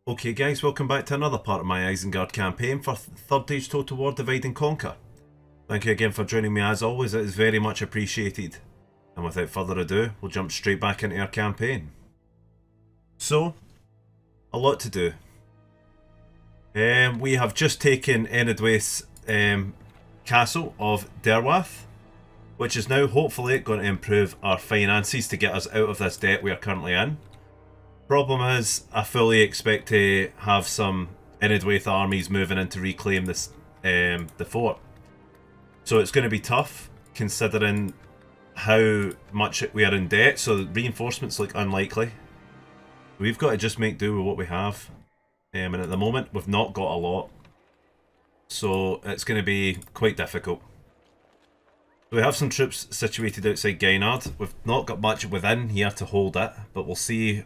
Okay guys, welcome back to another part of my Isengard campaign for Third Age Total War Divide and Conquer. Thank you again for joining me as always, it is very much appreciated. And without further ado, we'll jump straight back into our campaign. So, a lot to do. We have just taken Enedwaith's castle of Derwath, which is now hopefully going to improve our finances to get us out of this debt we are currently in. Problem is, I fully expect to have some Enedwaith armies moving in to reclaim this the fort. So it's going to be tough, considering how much we are in debt, so the reinforcements look unlikely. We've got to just make do with what we have. And at the moment, we've not got a lot. So it's going to be quite difficult. We have some troops situated outside Gainard. We've not got much within here to hold it, but we'll see.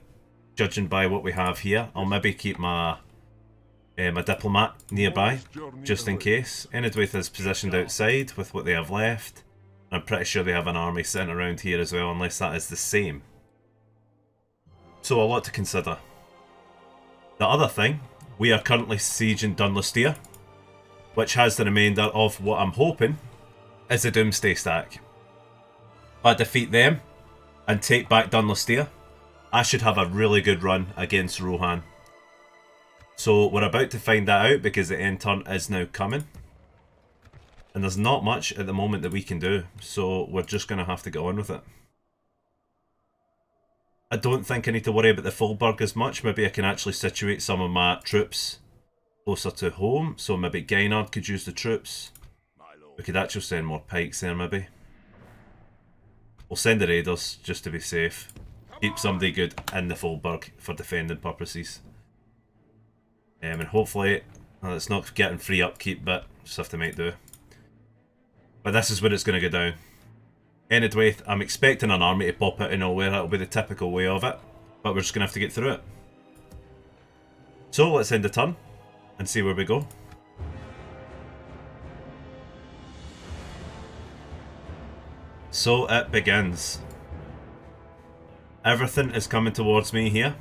Judging by what we have here, I'll maybe keep my diplomat nearby, just in case. Enedwaith is positioned outside with what they have left. I'm pretty sure they have an army sent around here as well, unless that is the same. So a lot to consider. The other thing, we are currently sieging Dunlusteer, which has the remainder of what I'm hoping is a Doomsday stack. If I defeat them and take back Dunlusteer, I should have a really good run against Rohan. So we're about to find that out because the end turn is now coming. And there's not much at the moment that we can do, so we're just going to have to get on with it. I don't think I need to worry about the Fulburg as much. Maybe I can actually situate some of my troops closer to home. So maybe Gainard could use the troops. We could actually send more pikes there maybe. We'll send the raiders just to be safe. Keep somebody good in the Fulburg for defending purposes. And hopefully, well, it's not getting free upkeep, but just have to make do. But this is where it's going to go down. Enedwaith, I'm expecting an army to pop out of nowhere. That'll be the typical way of it. But we're just going to have to get through it. So let's end the turn and see where we go. So it begins. Everything is coming towards me here.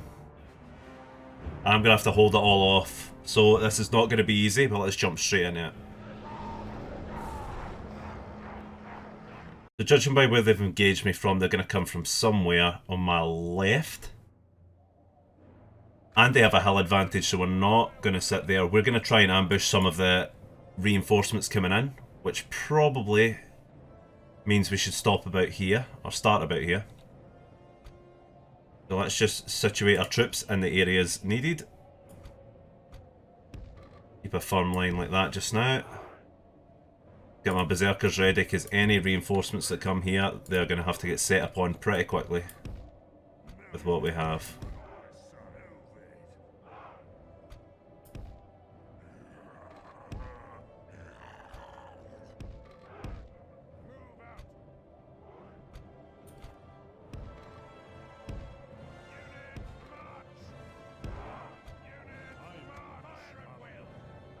I'm going to have to hold it all off. So this is not going to be easy, but let's jump straight into it. So judging by where they've engaged me from, they're going to come from somewhere on my left. And they have a hill advantage, so we're not going to sit there. We're going to try and ambush some of the reinforcements coming in, which probably means we should stop about here, or start about here. So let's just situate our troops in the areas needed. Keep a firm line like that just now. Get my berserkers ready, because any reinforcements that come here, they're going to have to get set upon pretty quickly with what we have.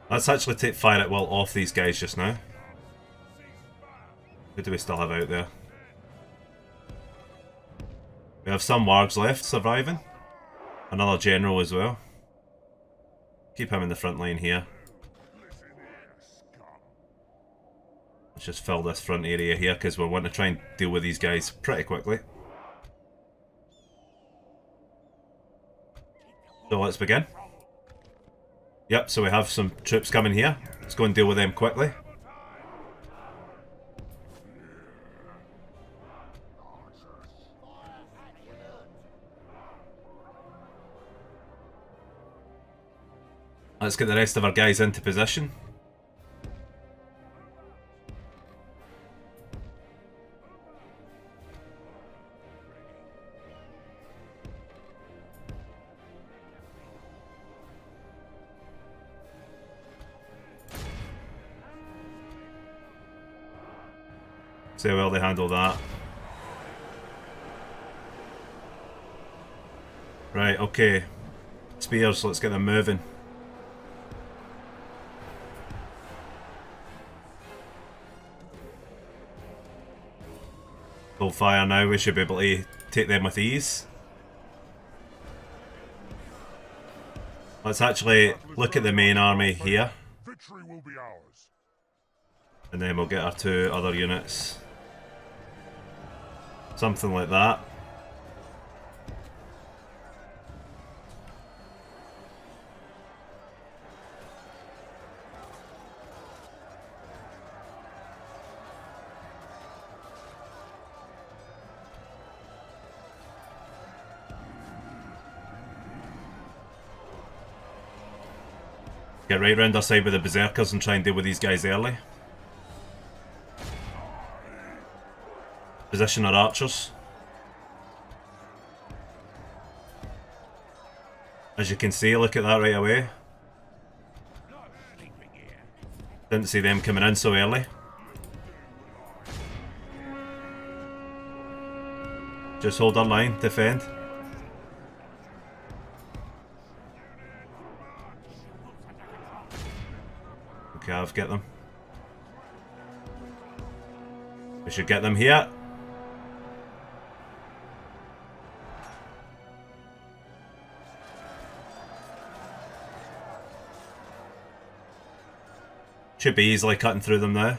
Let's actually take fire at will off these guys just now. Who do we still have out there? We have some wargs left surviving. Another general as well. Keep him in the front line here. Let's just fill this front area here because we're wanting to try and deal with these guys pretty quickly. So let's begin. Yep, so we have some troops coming here. Let's go and deal with them quickly. Let's get the rest of our guys into position. See how well they handle that. Right, okay. Spears, let's get them moving. Full fire now, we should be able to take them with ease. Let's actually look at the main army here. Victory will be ours. And then we'll get our 2 other units. Something like that. Get right round our side with the berserkers and try and deal with these guys early. Position our archers. As you can see, look at that right away. Didn't see them coming in so early. Just hold our line, defend. Okay, I'll get them. We should get them here. Should be easily cutting through them now.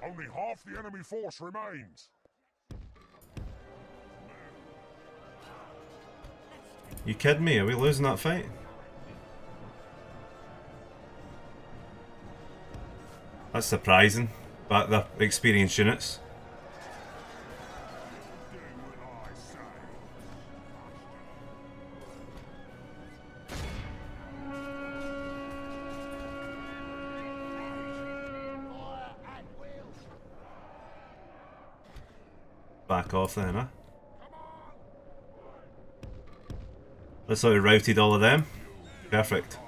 Only half the enemy force remains. You kidding me? Are we losing that fight? That's surprising. But the experienced units. Back off then, huh? That's how we routed all of them. Perfect.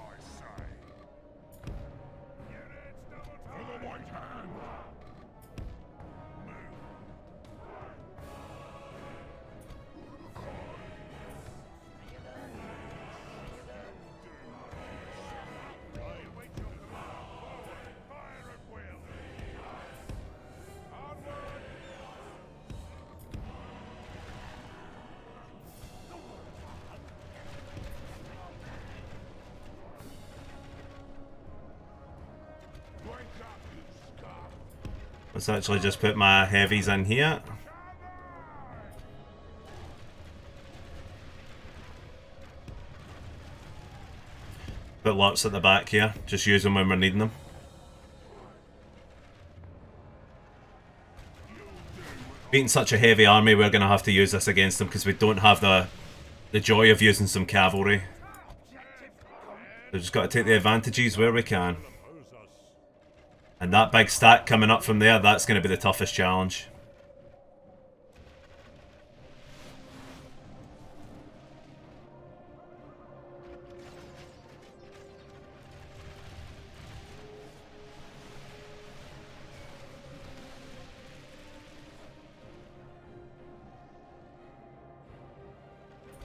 Let's actually just put my heavies in here. Put lots at the back here. Just use them when we're needing them. Being such a heavy army, we're going to have to use this against them because we don't have the joy of using some cavalry. We've just got to take the advantages where we can. And that big stack coming up from there, that's going to be the toughest challenge.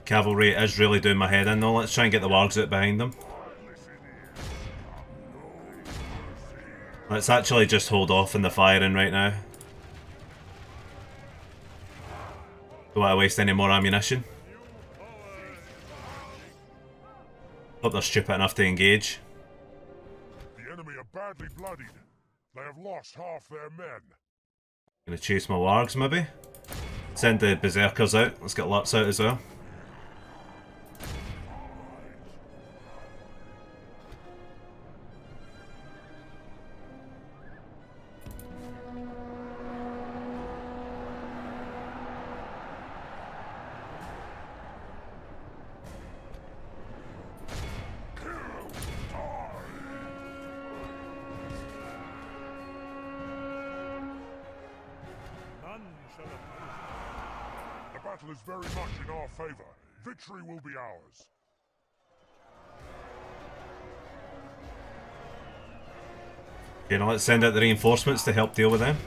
Cavalry is really doing my head in though. Let's try and get the wargs out behind them. Let's actually just hold off in the firing right now. Don't want to waste any more ammunition. Hope they're stupid enough to engage. The enemy are badly bloodied. They have lost half their men. Gonna chase my wargs maybe. Send the berserkers out. Let's get lots out as well. The battle is very much in our favor. Victory will be ours. Okay, now let's send out the reinforcements to help deal with them.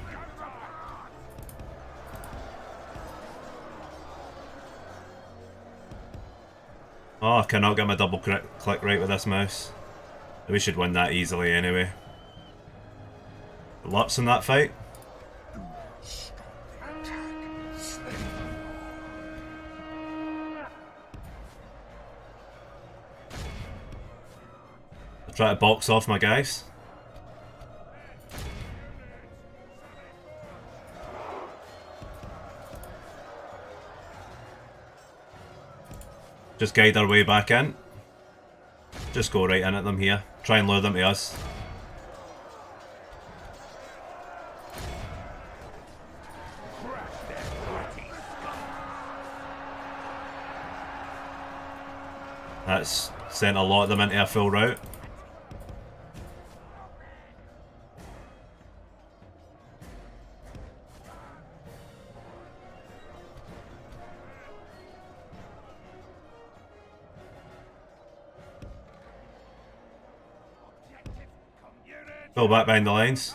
Oh, I cannot get my double click right with this mouse. We should win that easily anyway. Lots in that fight. Try to box off my guys. Just guide our way back in. Just go right in at them here. Try and lure them to us. That's sent a lot of them into a full rout. Go back behind the lines.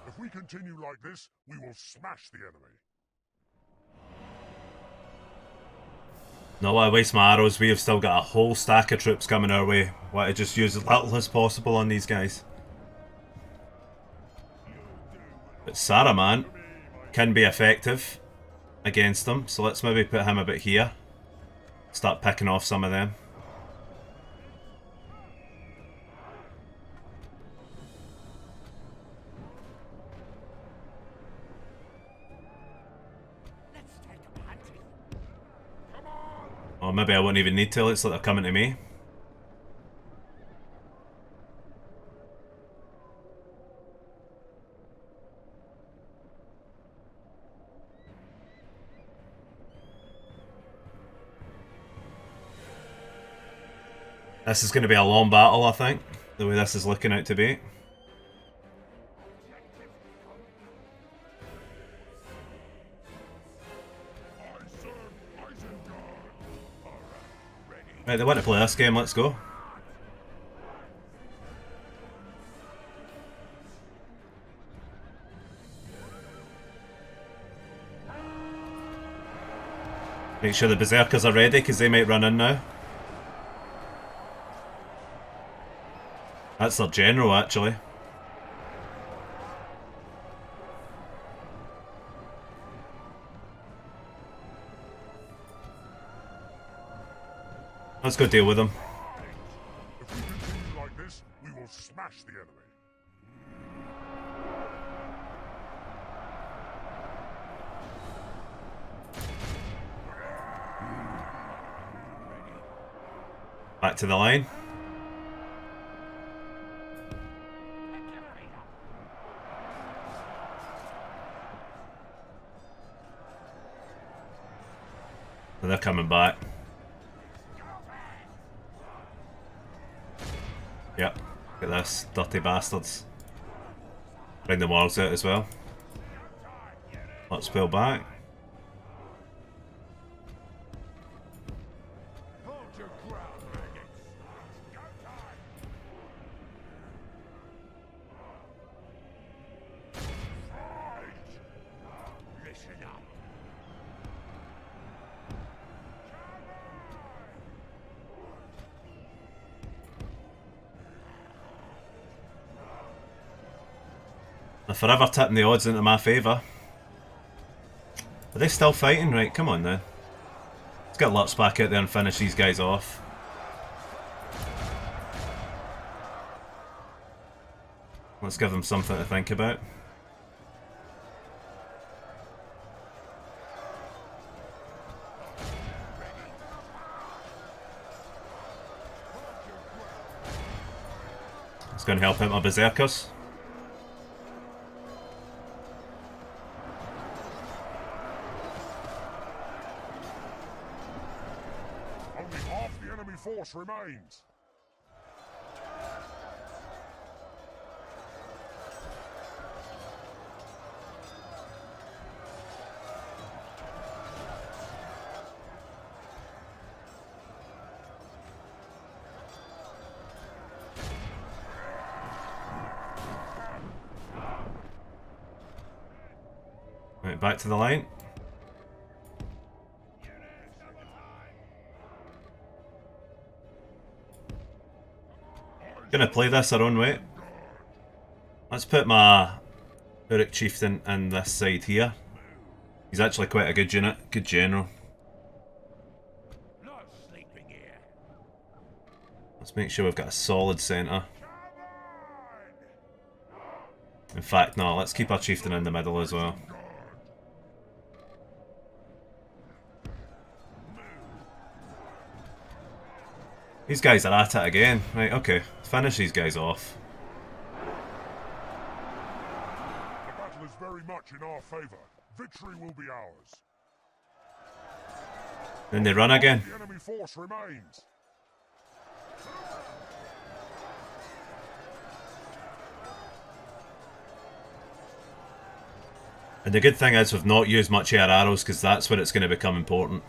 If we continue like this, we will smash the enemy. Not want to waste my arrows. We have still got a whole stack of troops coming our way. Want to just use as little as possible on these guys. But Saruman can be effective against them, so let's maybe put him a bit here. Start picking off some of them. Or maybe I won't even need to. Let's let them come into me. This is going to be a long battle, I think, the way this is looking out to be. Right, they want to play this game, let's go. Make sure the berserkers are ready, because they might run in now. That's their general, actually. Let's go deal with them. If we continue like this, we will smash the enemy. Back to the line. They're coming back. Yep, look at this, dirty bastards. Bring the walls out as well. Let's pull back. They're forever tipping the odds into my favour. Are they still fighting? Right, come on then. Let's get Lutz back out there and finish these guys off. Let's give them something to think about. It's going to help out my berserkers. Only half the enemy force remains. Right, back to the line. Gonna play this our own way. Let's put my Uruk Chieftain in this side here. He's actually quite a good unit, good general. Let's make sure we've got a solid centre. In fact, no, let's keep our Chieftain in the middle as well. These guys are at it again. Right, okay. Finish these guys off. The battle is very much in our favour. Victory will be ours. Then they run again. The enemy force remains. And the good thing is we've not used much of our arrows because that's where it's going to become important.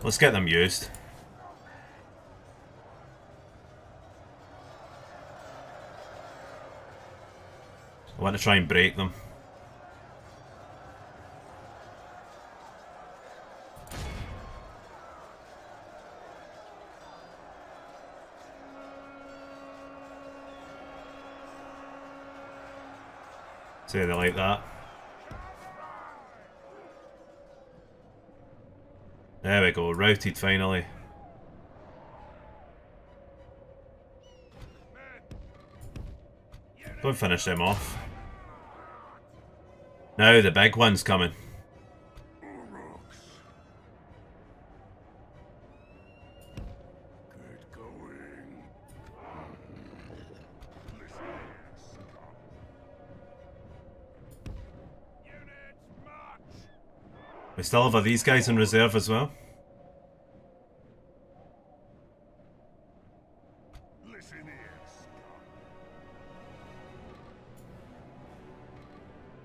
Let's get them used. I want to try and break them. Say they like that. There we go, routed finally. Go and finish them off. Now the big one's coming. We still have these guys in reserve as well.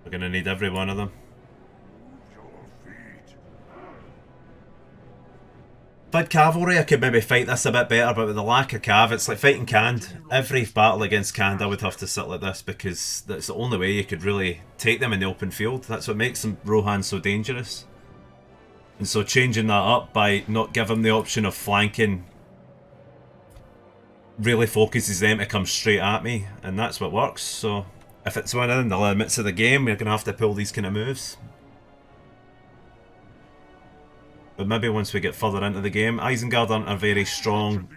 We're gonna need every one of them. If I had cavalry, I could maybe fight this a bit better, but with the lack of cav, it's like fighting Canned. Every battle against Canned, I would have to sit like this because that's the only way you could really take them in the open field. That's what makes them Rohan so dangerous. And so changing that up by not giving them the option of flanking really focuses them to come straight at me, and that's what works. So if it's within the limits of the game, we're going to have to pull these kind of moves. But maybe once we get further into the game, Isengard aren't a very strong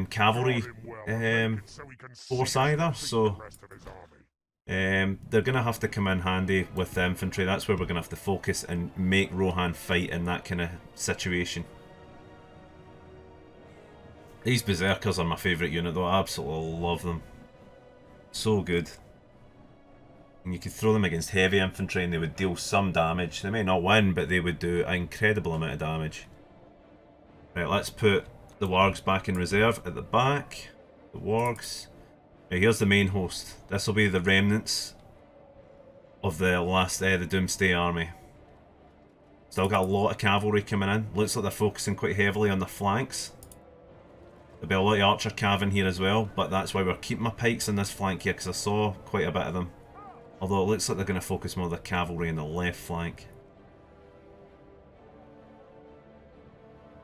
cavalry force either, so they're going to have to come in handy with the infantry. That's where we're going to have to focus and make Rohan fight in that kind of situation. These Berserkers are my favourite unit though, I absolutely love them. So good. And you could throw them against heavy infantry and they would deal some damage. They may not win, but they would do an incredible amount of damage. Right, let's put the wargs back in reserve at the back. The wargs. Right, here's the main host. This will be the remnants of the last, the Doomsday army. Still got a lot of cavalry coming in. Looks like they're focusing quite heavily on the flanks. There'll be a lot of archer cav in here as well, but that's why we're keeping my pikes in this flank here, because I saw quite a bit of them. Although it looks like they're going to focus more on the cavalry in the left flank.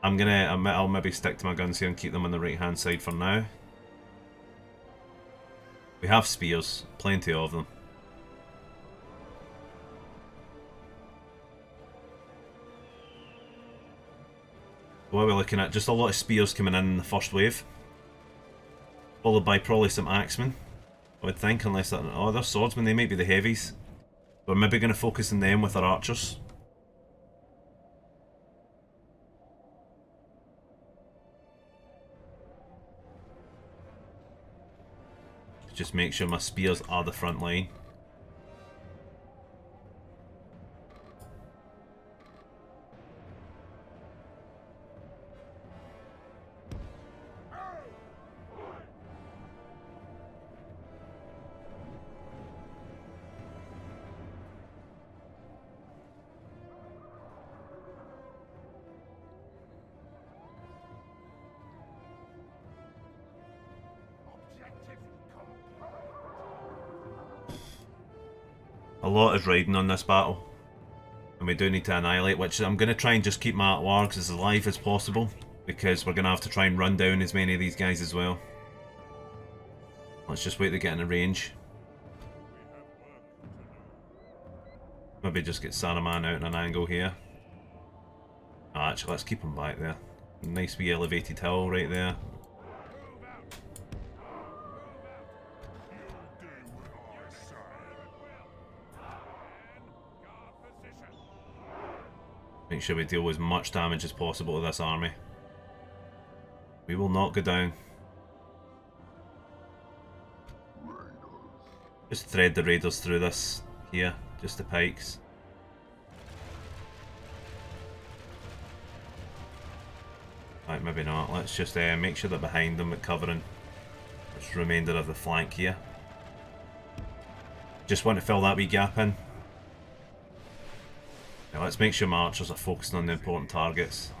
I'll maybe stick to my guns here and keep them on the right hand side for now. We have spears, plenty of them. What are we looking at? Just a lot of spears coming in the first wave. Followed by probably some axemen, I would think, unless they're... Oh, they're swordsmen, they might be the heavies. We're maybe going to focus on them with our archers. Just make sure my spears are the front line. A lot is riding on this battle. And we do need to annihilate, which I'm going to try and just keep my wargs as alive as possible. Because we're going to have to try and run down as many of these guys as well. Let's just wait to get in the range. Maybe just get Saruman out in an angle here. Oh, actually, let's keep him back there. Nice wee elevated hill right there. Make sure we deal with as much damage as possible to this army. We will not go down. Just thread the raiders through this here, just the pikes. Right, maybe not. Let's just make sure they're behind them, covering this remainder of the flank here. Just want to fill that wee gap in. Now let's make sure my archers are focusing on the important targets.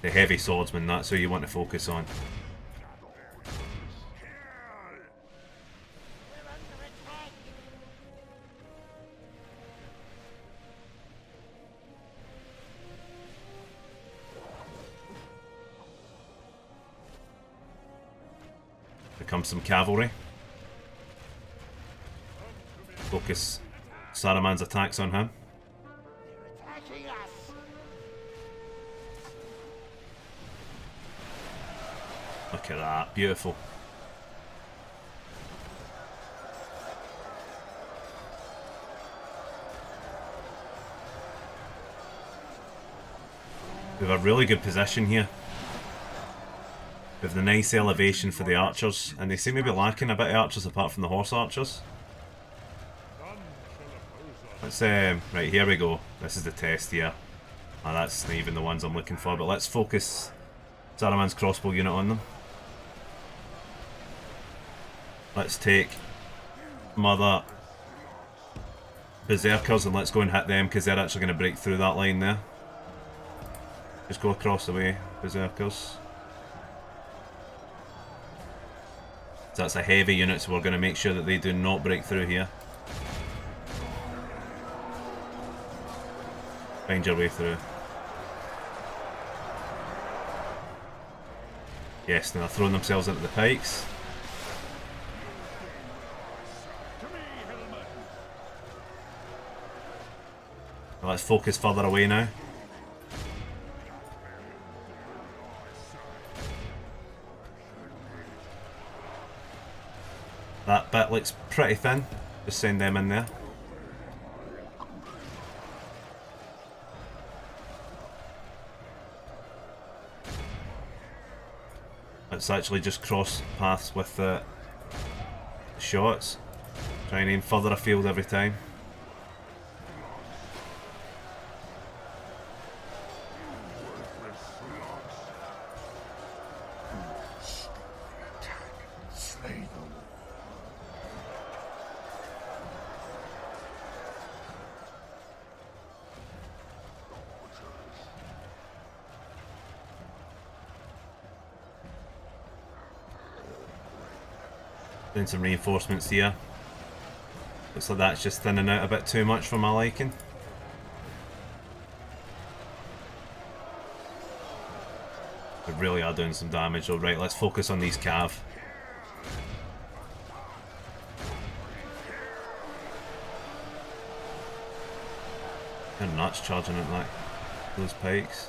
The heavy swordsman, that's who you want to focus on. Here comes some cavalry. Focus Saruman's attacks on him. Look at that, beautiful. We have a really good position here. We have the nice elevation for the archers, and they seem to be lacking a bit of archers apart from the horse archers. Let's, right, here we go. This is the test here. Oh, that's not even the ones I'm looking for, but let's focus Saruman's crossbow unit on them. Let's take Mother Berserkers and let's go and hit them because they're actually going to break through that line there. Just go across the way, Berserkers. So that's a heavy unit, so we're going to make sure that they do not break through here. Find your way through. Yes, now they're throwing themselves into the pikes. Let's focus further away now. That bit looks pretty thin. Just send them in there. Let's actually just cross paths with the shots. Try and aim further afield every time. Doing some reinforcements here. Looks like that's just thinning out a bit too much for my liking. We really are doing some damage though. Right, let's focus on these cav. They're nuts charging at like those pikes.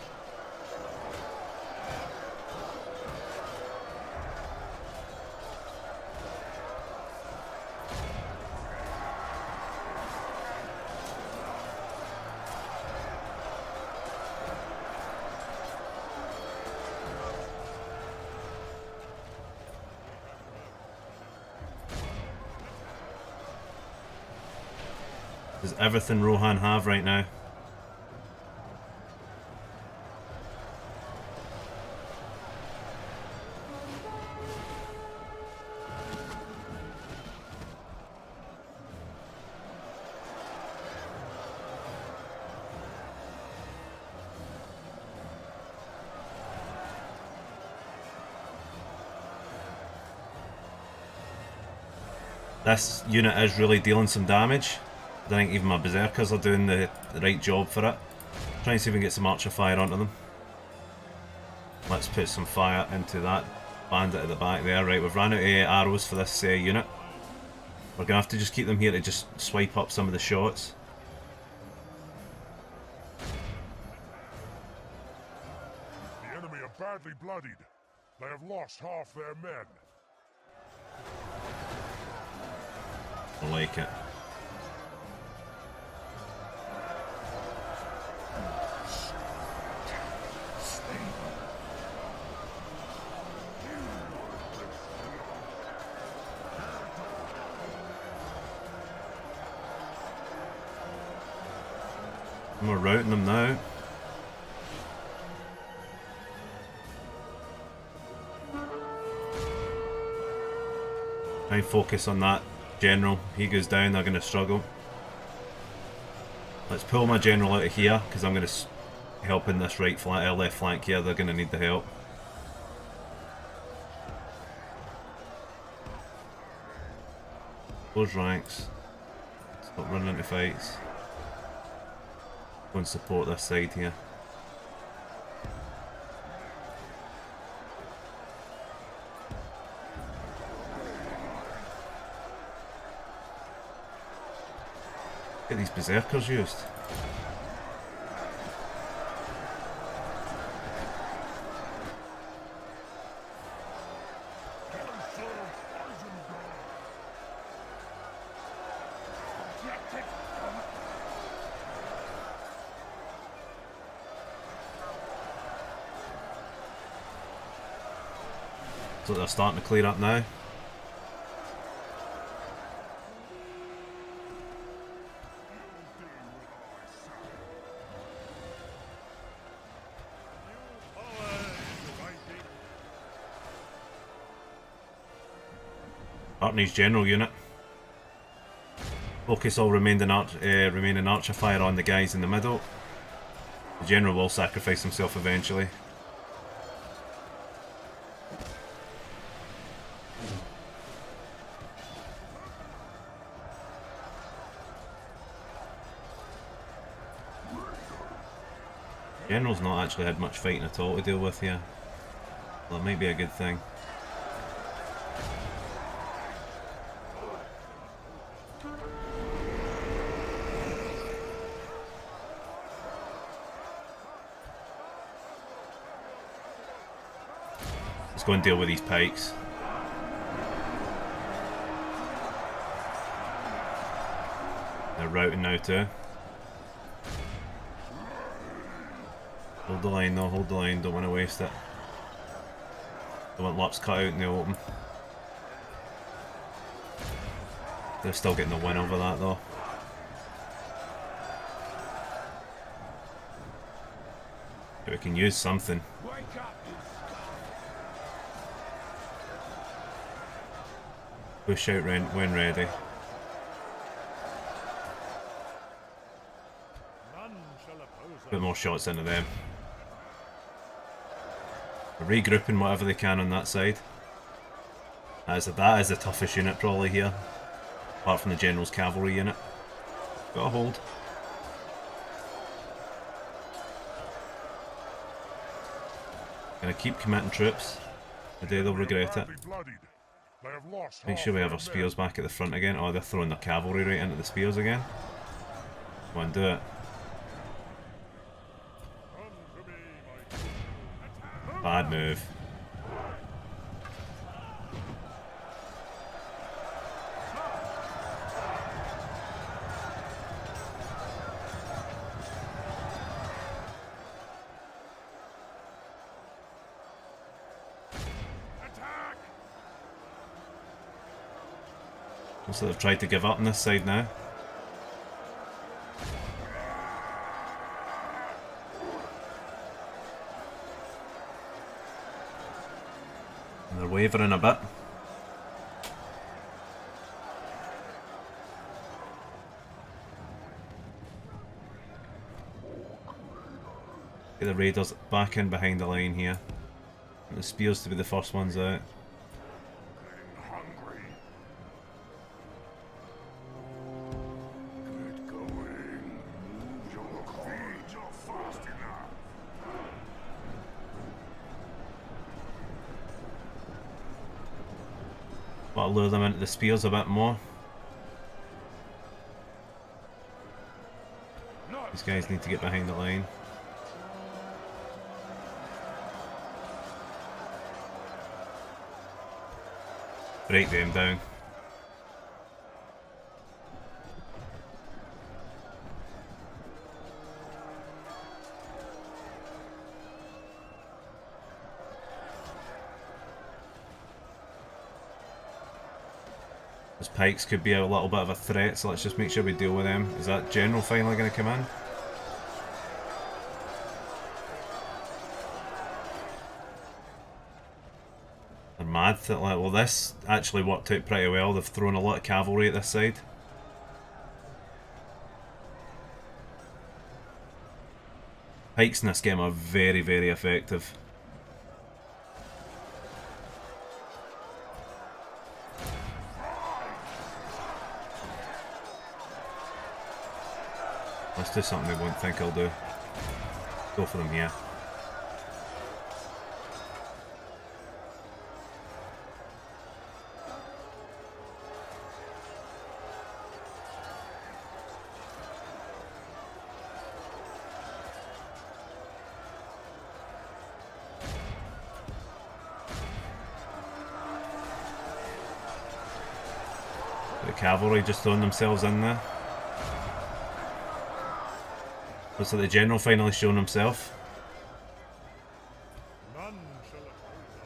Does everything Rohan have right now? This unit is really dealing some damage. I think even my berserkers are doing the right job for it. Try and see if we can get some archer fire onto them. Let's put some fire into that bandit at the back there. Right, we've run out of arrows for this unit. We're going to have to just keep them here to just swipe up some of the shots. The enemy are badly bloodied. They have lost half their men. I like it. And we're routing them now. Try and focus on that general. He goes down, they're going to struggle. Let's pull my general out of here because I'm going to help in this right flank, left flank here. They're going to need the help. Close ranks. Stop running into fights. Go and support this side here. Get these berserkers used. So they're starting to clear up now. Artney's general unit. Focus all remaining archer fire on the guys in the middle. The general will sacrifice himself eventually. General's not actually had much fighting at all to deal with here. Well, that might be a good thing. Let's go and deal with these pikes. They're routing now too. Hold the line though, hold the line, don't want to waste it. Don't want laps cut out in the open. They're still getting the win over that though. But we can use something. Push out when ready. Put more shots into them. Regrouping whatever they can on that side. That is the toughest unit probably here. Apart from the General's cavalry unit. Got a hold. Gonna keep committing troops. The day they'll regret it. Make sure we have our spears back at the front again. Oh, they're throwing their cavalry right into the spears again. Go on, do it. Bad move. Looks like they've tried to give up on this side now. And they're wavering a bit. Get the raiders back in behind the line here. And the spears to be the first ones out. But lure them into the spears a bit more. These guys need to get behind the line. Break them down. Those pikes could be a little bit of a threat, so let's just make sure we deal with them. Is that general finally going to come in? They're mad that, like, well, this actually worked out pretty well. They've thrown a lot of cavalry at this side. Pikes in this game are very, very effective. Let's do something they won't think I'll do. Go for them here. The cavalry just throwing themselves in there. Looks like the general finally shown himself. None shall oppose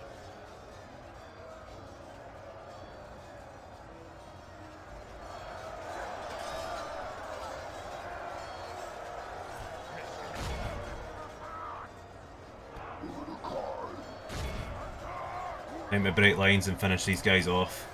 us. Time to break lines and finish these guys off.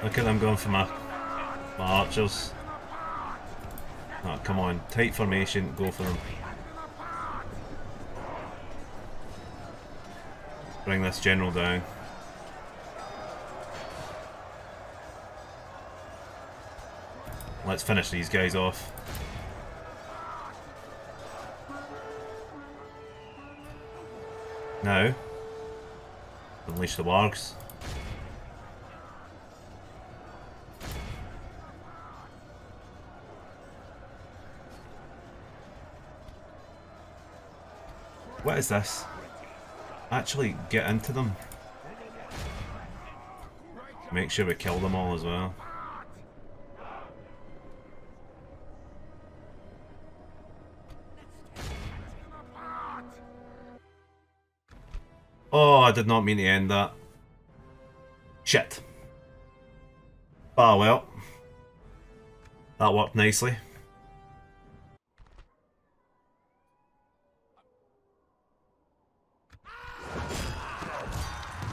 Look at them going for my archers. Oh, come on. Tight formation, go for them. Bring this general down. Let's finish these guys off. Now, unleash the wargs. What is this? Actually get into them. Make sure we kill them all as well. Oh, I did not mean to end that. Shit. Ah well. That worked nicely.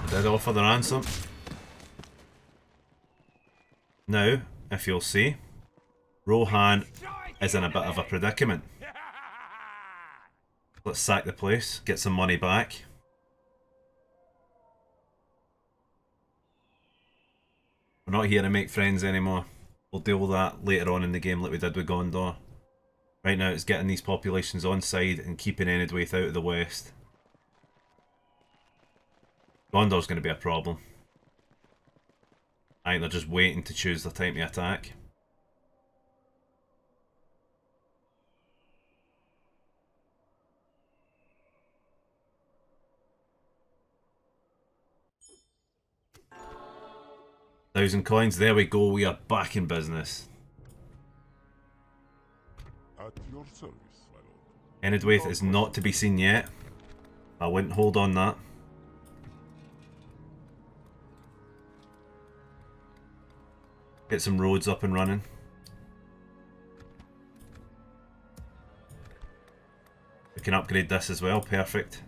Did offer the ransom. Now, if you'll see, Rohan is in a bit of a predicament. Let's sack the place, get some money back. We're not here to make friends anymore. We'll deal with that later on in the game like we did with Gondor. Right now it's getting these populations on side and keeping Enedwaith out of the west. Gondor's going to be a problem. I think they're just waiting to choose the time to attack. $1,000 coins, there we go, we are back in business. At your service, my lord. Enedwaith is not to be seen yet. I wouldn't hold on that. Get some roads up and running. can upgrade this as well, perfect.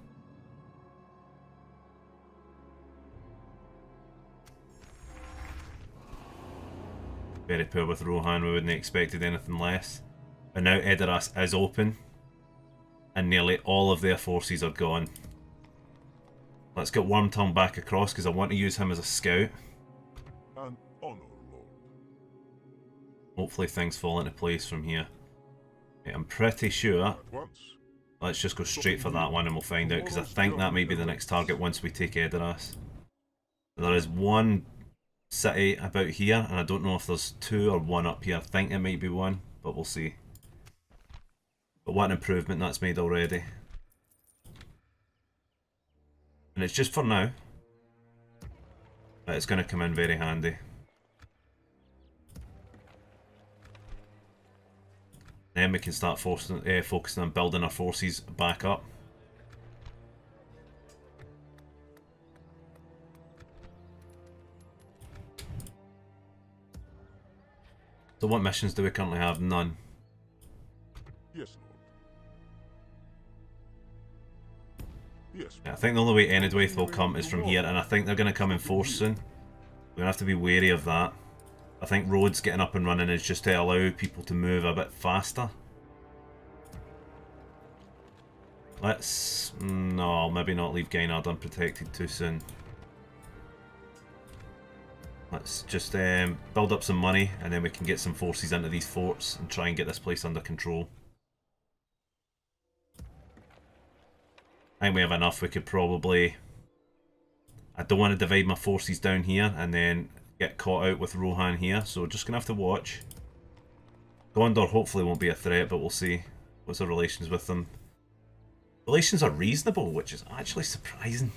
Very poor with Rohan, we wouldn't have expected anything less. But now Edoras is open, and nearly all of their forces are gone. Let's get Wormtongue back across, because I want to use him as a scout. An honor, Lord. Hopefully things fall into place from here. Okay, I'm pretty sure. At once. Let's just go straight for that one and we'll find out, because I think that may be the next target once we take Edoras. There is one city about here, and I don't know if there's two or one up here. I think it might be one, but we'll see. But what an improvement that's made already. And it's just for now, but it's going to come in very handy. Then we can start focusing on building our forces back up. So what missions do we currently have? None. Yes, Lord. Yes. Yeah, I think the only way Enedwaith will come is from here, and I think they're going to come in force soon. We're going to have to be wary of that. I think roads getting up and running is just to allow people to move a bit faster. Let's... no, I'll maybe not leave Gainard unprotected too soon. Let's just build up some money, and then we can get some forces into these forts and try and get this place under control. I think we have enough. We could probably... I don't want to divide my forces down here and then get caught out with Rohan here, so we're just going to have to watch. Gondor hopefully won't be a threat, but we'll see. What's the relations with them? Relations are reasonable, which is actually surprising.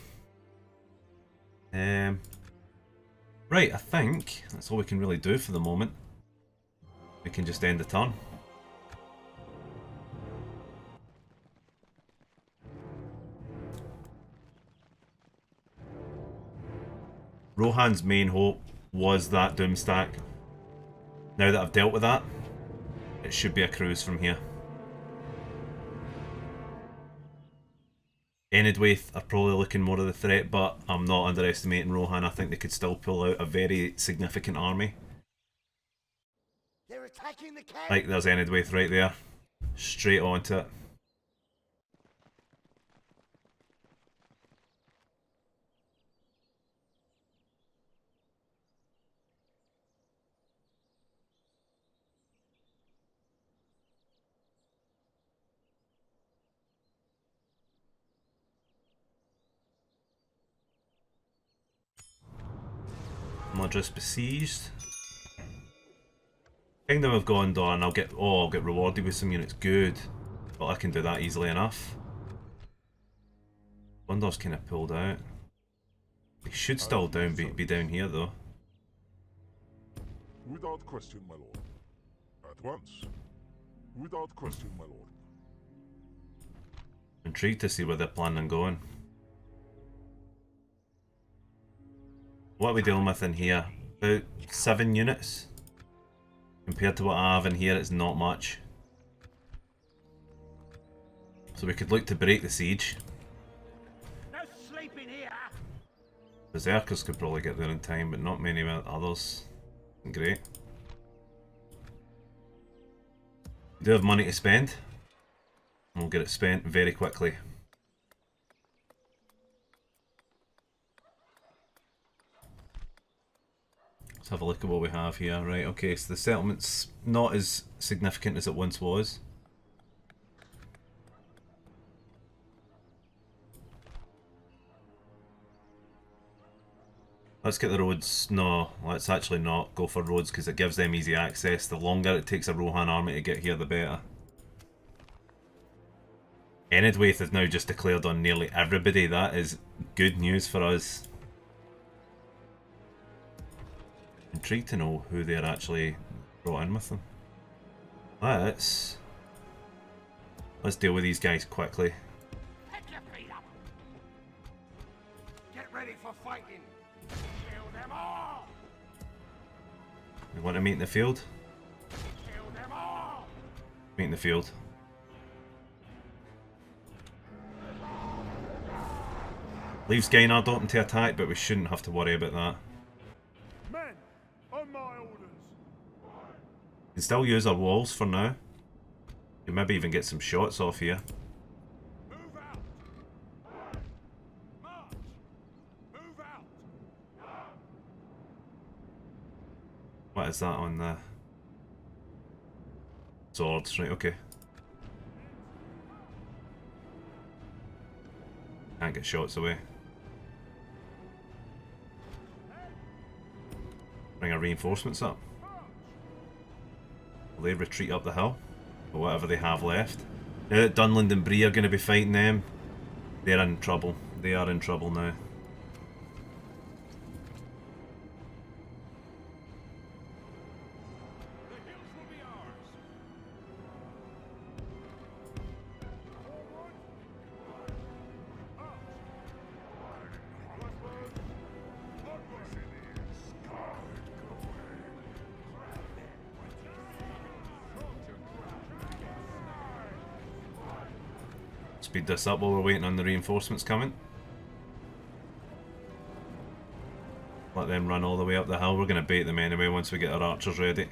Right, I think that's all we can really do for the moment. We can just end the turn. Rohan's main hope was that Doomstack. Now that I've dealt with that, it should be a cruise from here. Enedwaith are probably looking more of the threat, but I'm not underestimating Rohan. I think they could still pull out a very significant army. They're attacking the camp. Like, there's Enedwaith right there. Straight onto it. Madras besieged. Kingdom of Gondor, and I'll get rewarded with some units. Good. Well, I can do that easily enough. Gondor's kind of pulled out. He should still be down here though. Without question, my lord. At once. Without question, my lord. Intrigued to see where they're planning on going. What are we dealing with in here? About 7 units. Compared to what I have in here, it's not much. So we could look to break the siege. No sleeping here. Berserkers could probably get there in time, but not many others. Great. We do have money to spend. And we'll get it spent very quickly. Let's have a look at what we have here. Right, okay, so the settlement's not as significant as it once was. Let's get the roads. No, let's actually not go for roads because it gives them easy access. The longer it takes a Rohan army to get here, the better. Enedwaith has now just declared on nearly everybody. That is good news for us. Intrigued to know who they're actually brought in with them. Let's deal with these guys quickly. Pick your feet up. Get ready for fighting. Kill them all. We want to meet in the field? Kill them all. Meet in the field. Leaves Gainard open to attack, but we shouldn't have to worry about that. Men, on my orders. We can still use our walls for now. We can maybe even get some shots off here. Move out. March. Move out. What is that on the swords? Right, okay. Can't get shots away. Bring our reinforcements up. Will they retreat up the hill? Or whatever they have left. Now that Dunland and Bree are going to be fighting them, they're in trouble. They are in trouble now. The hills will be ours. Speed this up while we're waiting on the reinforcements coming. Let them run all the way up the hill. We're going to bait them anyway once we get our archers ready.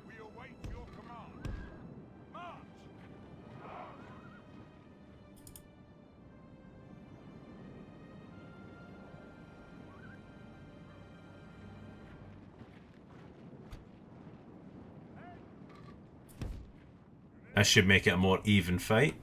We await your command. March. This should make it a more even fight.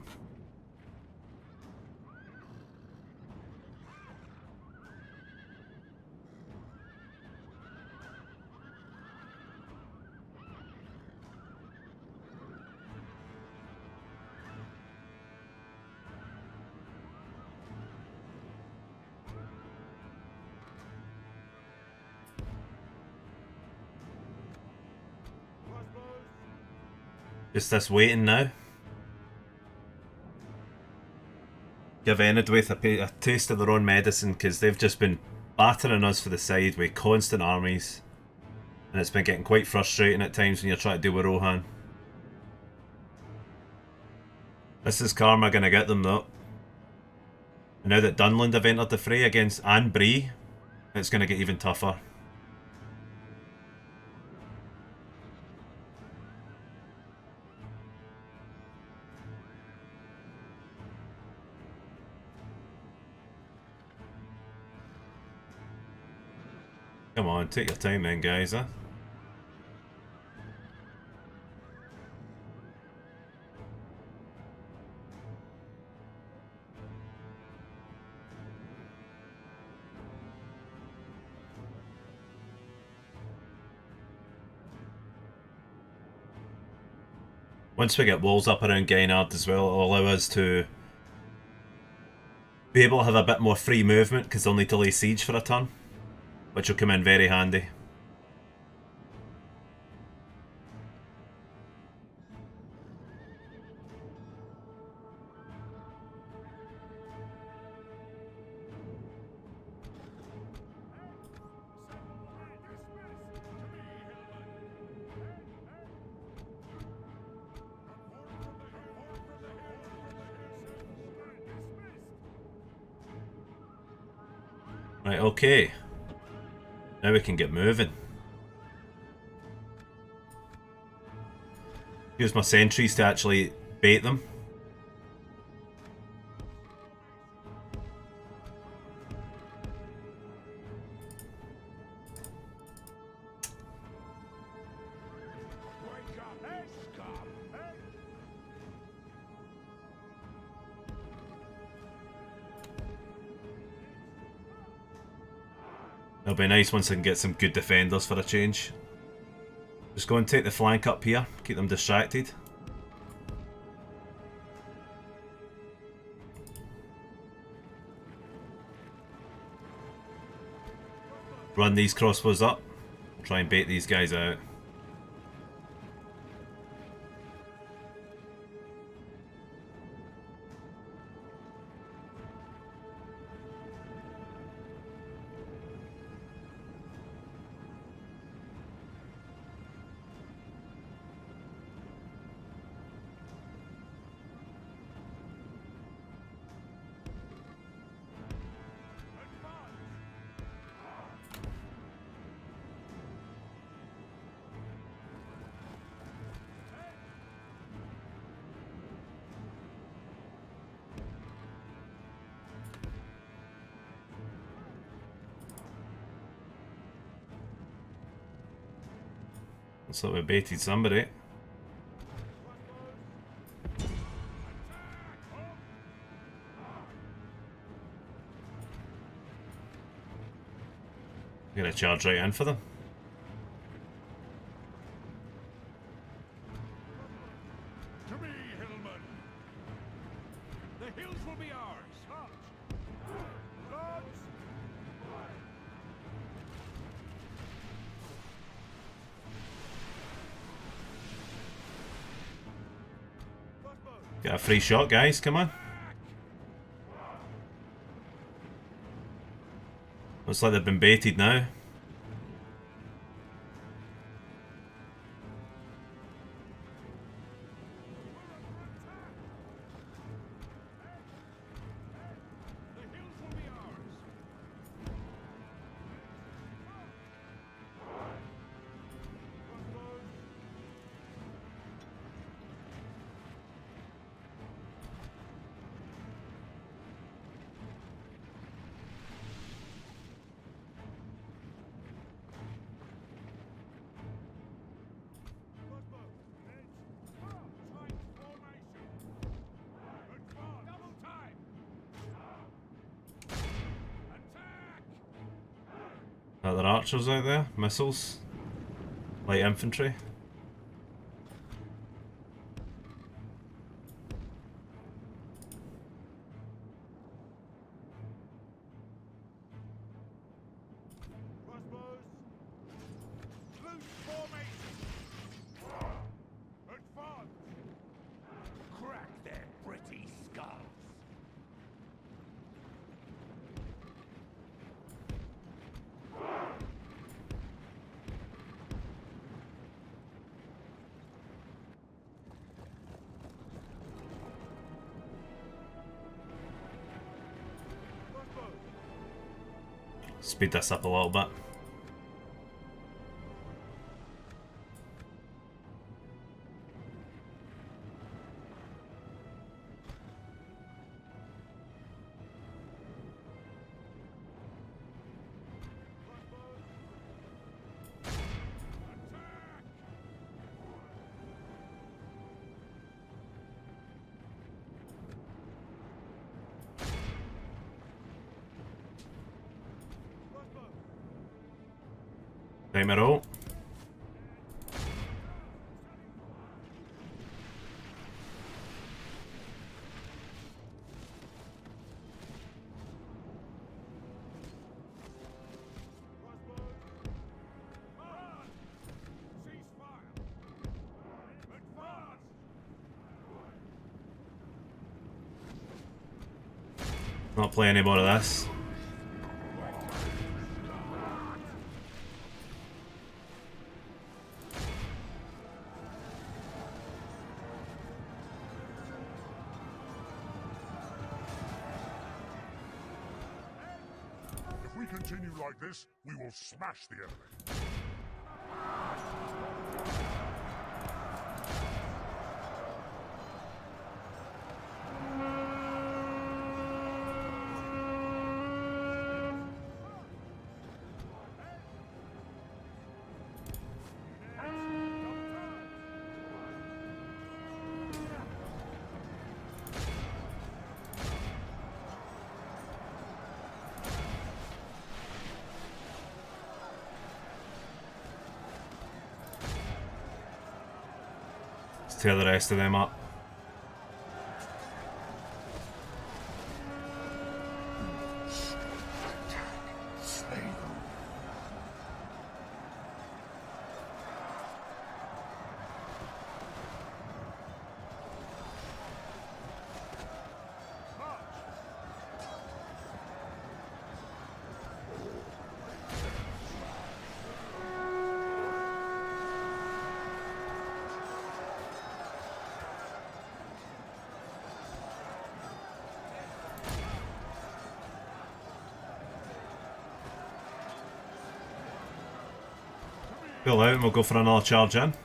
Just this waiting now. Give Enidwaith a taste of their own medicine, because they've just been battering us for the side with constant armies. And it's been getting quite frustrating at times when you're trying to deal with Rohan. This is karma going to get them though. And now that Dunland have entered the fray against Anne Bree, it's going to get even tougher. Come on, take your time then, guys, huh? Once we get walls up around Gainard as well, it'll allow us to be able to have a bit more free movement, because they'll need to lay siege for a turn, which will come in very handy. Right, okay. Now we can get moving. Use my sentries to actually bait them. Wake up, hey, scum! Hey! It'll be nice once I can get some good defenders for a change. Just go and take the flank up here, keep them distracted. Run these crossbows up, try and bait these guys out. Looks like we baited somebody. I'm gonna charge right in for them. To me, Hillman! The hills will be ours! Lords! Get a free shot, guys, come on. Looks like they've been baited now. The hills will be ours! Are there archers out there? Missiles? Light infantry? Crossbows! Loose formation! Advance! Crack their pretty skulls! Speed this up a little bit. Time it all. Not play any more of this. If we continue like this, we will smash the enemy. tear the rest of them up. Pull out and we'll go for another charge in. The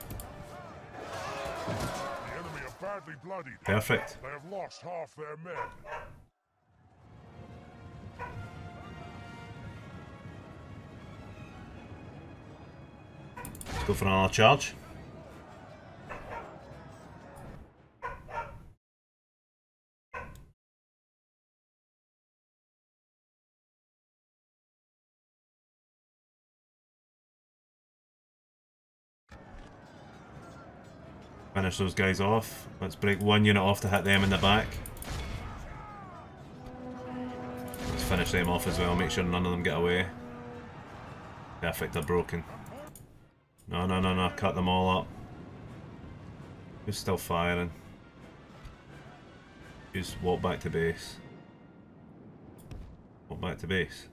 enemy are badly bloodied. Perfect. They have lost half their men. Go for another charge. Finish those guys off. Let's break one unit off to hit them in the back. Let's finish them off as well, make sure none of them get away. Perfect, they're broken. No, no, no, no, cut them all up. Who's still firing? Just walk back to base. Walk back to base.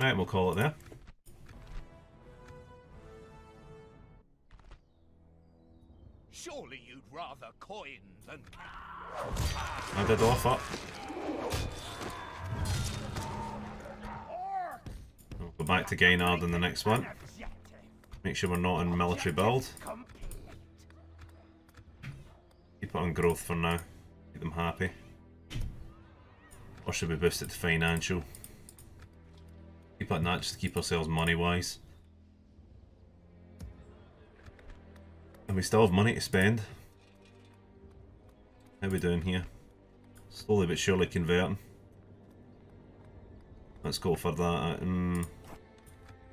Right, we'll call it there. Surely you'd rather coin than... I did offer. We'll go back to Gaynard in the next one. Make sure we're not in military build. Keep it on growth for now. Keep them happy. Or should we boost it to financial? Keep it on that just to keep ourselves money wise. And we still have money to spend. How are we doing here? Slowly but surely converting. Let's go for that. What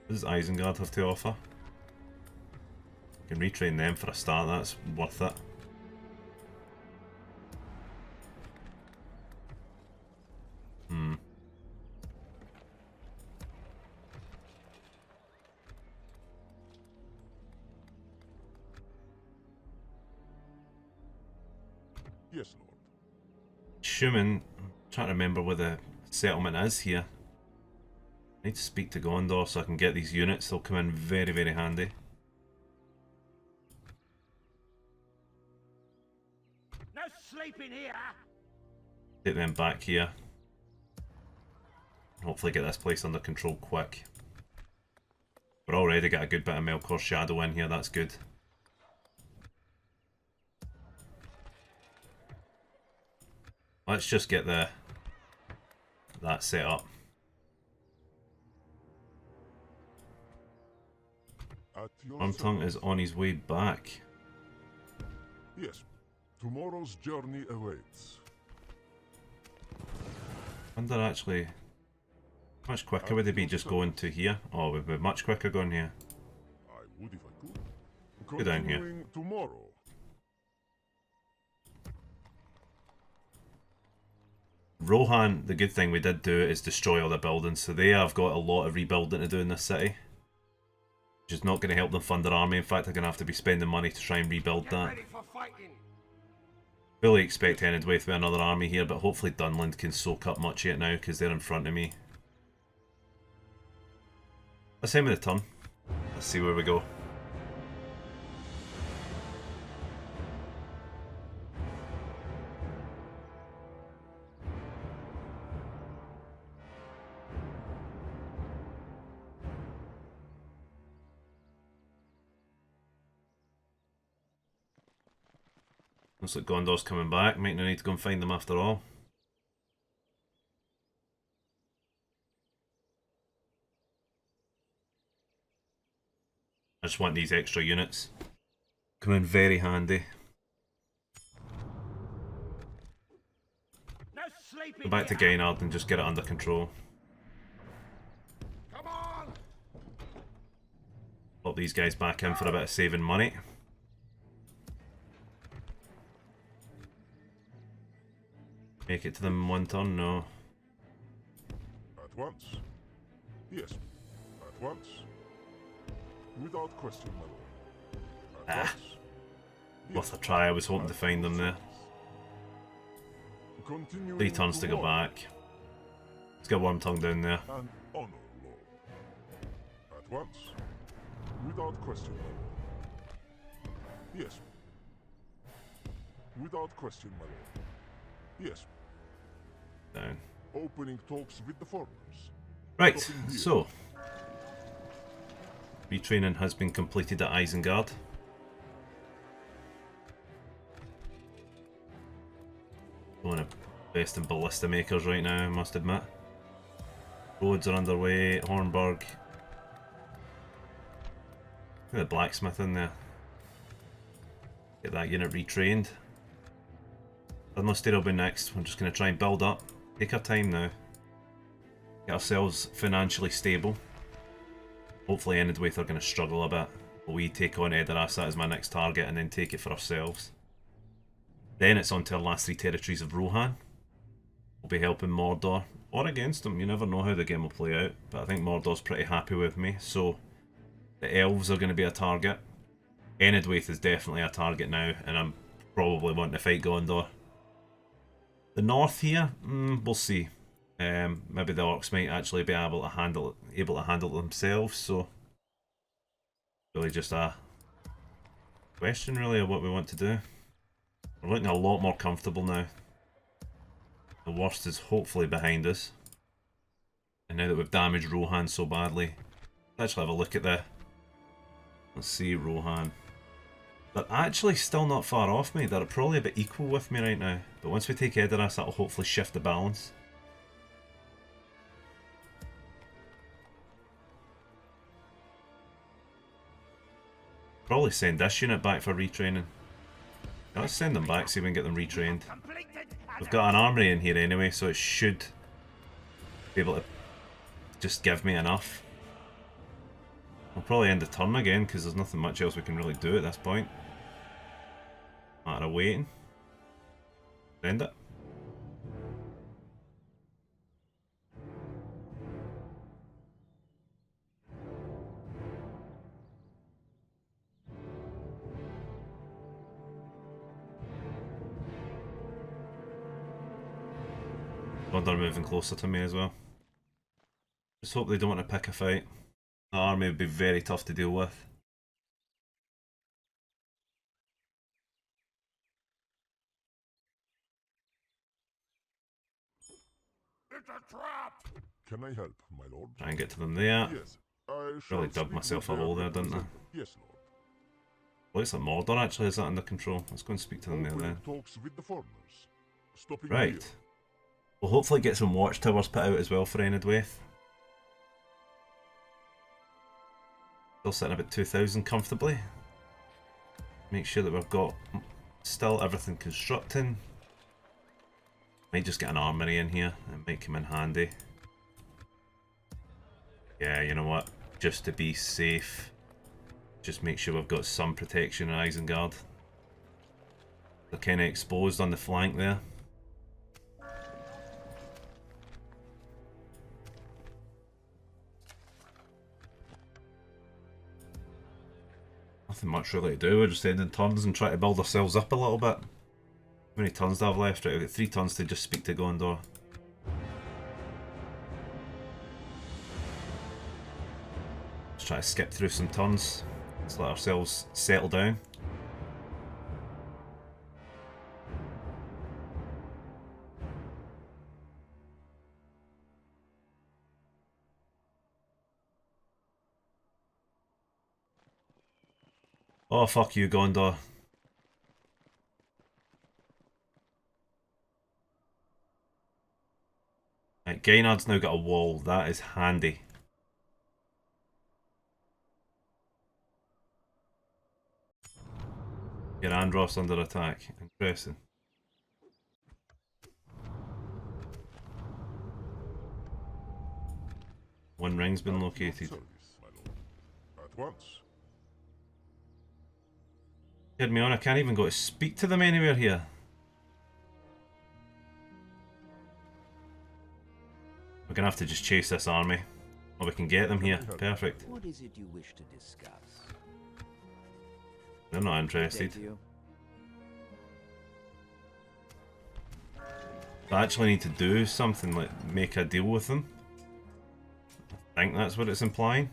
does Isengard have to offer? We can retrain them for a start, that's worth it. Yes, Lord. Schumann, I'm trying to remember where the settlement is here. I need to speak to Gondor so I can get these units. They'll come in very, very handy. No sleeping here! Take them back here. Hopefully get this place under control quick. We're already got a good bit of Melkor's Shadow in here, that's good. Let's just get that set up. At your Wormtongue is on his way back. Yes. Tomorrow's journey awaits. Wonder actually, how much quicker would they be just going to here? Oh, we'd be much quicker going here. I would if I could. Go down here. Continuing tomorrow. Rohan, the good thing we did do is destroy all the buildings, so they have got a lot of rebuilding to do in this city. Which is not going to help them fund their army. In fact, they're going to have to be spending money to try and rebuild that. Fully expect Enedwaith with another army here, but hopefully Dunland can soak up much of it now because they're in front of me. Let's aim with the turn. Let's see where we go. Looks like Gondor's coming back. Might not need to go and find them after all. just want these extra units. Come in very handy. No sleeping Go back to here. Gainard and just get it under control. Come on. Pop these guys back in for a bit of saving money. Make it to them in 1 turn? No. At once. Yes. At once. Without question, my lord. At once. Worth a try, I was hoping to find them there. 3 turns to go back. Let's get Wormtongue down there. And honor, lord. At once. Without question, my lord. Yes. Without question, my lord. Yes. Down. Opening talks with the foreigners. Right, Stopping here. so retraining has been completed at Isengard. Going to best in ballista makers right now, I must admit. Roads are underway, Hornburg. Look at the blacksmith in there. Get that unit retrained. Monastery will be next. We're just going to try and build up. Take our time now. Get ourselves financially stable. Hopefully Enidwaith are going to struggle a bit. But we take on Edoras as my next target and then take it for ourselves. Then it's on to our last 3 territories of Rohan. We'll be helping Mordor. Or against them. You never know how the game will play out. But I think Mordor's pretty happy with me. So the elves are going to be a target. Enidwaith is definitely a target now. And I'm probably wanting to fight Gondor. The north here, we'll see. Maybe the orcs might actually be able to handle it themselves. So really just a question really of what we want to do. We're looking a lot more comfortable now. The worst is hopefully behind us. And now that we've damaged Rohan so badly, let's actually have a look at the. Let's see Rohan. They're actually still not far off me. They're probably a bit equal with me right now. But once we take Edoras, that'll hopefully shift the balance. Probably send this unit back for retraining. Yeah, let's send them back, see if we can get them retrained. We've got an armory in here anyway, so it should be able to just give me enough. We'll probably end the turn again, because there's nothing much else we can really do at this point. Matter of waiting. Send it. They're moving closer to me as well. Just hope they don't want to pick a fight. The army would be very tough to deal with. It's a trap. Can I help, my lord? Try and get to them there. Yes. I shall Really dug speak myself with a their hole there, didn't I? Yes, lord. Looks like Mordor actually has that under control. Let's go and speak to them there Opening then. talks with the foreigners. Stopping Right. here. We'll hopefully get some watchtowers put out as well for Enidwaith. Still sitting about 2,000 comfortably. Make sure that we've got still everything constructing. Might just get an armory in here. It might come in handy. Yeah, you know what? Just to be safe. Just make sure we've got some protection in Isengard. They're kind of exposed on the flank there. Nothing much really to do, we're just ending turns and try to build ourselves up a little bit. How many turns do I have left? Right, I've got 3 turns to just speak to Gondor. Let's try to skip through some turns. Let's let ourselves settle down. Oh, fuck you, Gondor. Right, Gainard's now got a wall. That is handy. Your Andros under attack. Interesting. One ring's been located. Service, my lord. At once. Kidding me on, I can't even go to speak to them anywhere here. We're gonna have to just chase this army. Or we can get them here. Perfect. What is it you wish to discuss? They're not interested. I actually need to do something, like make a deal with them. I think that's what it's implying.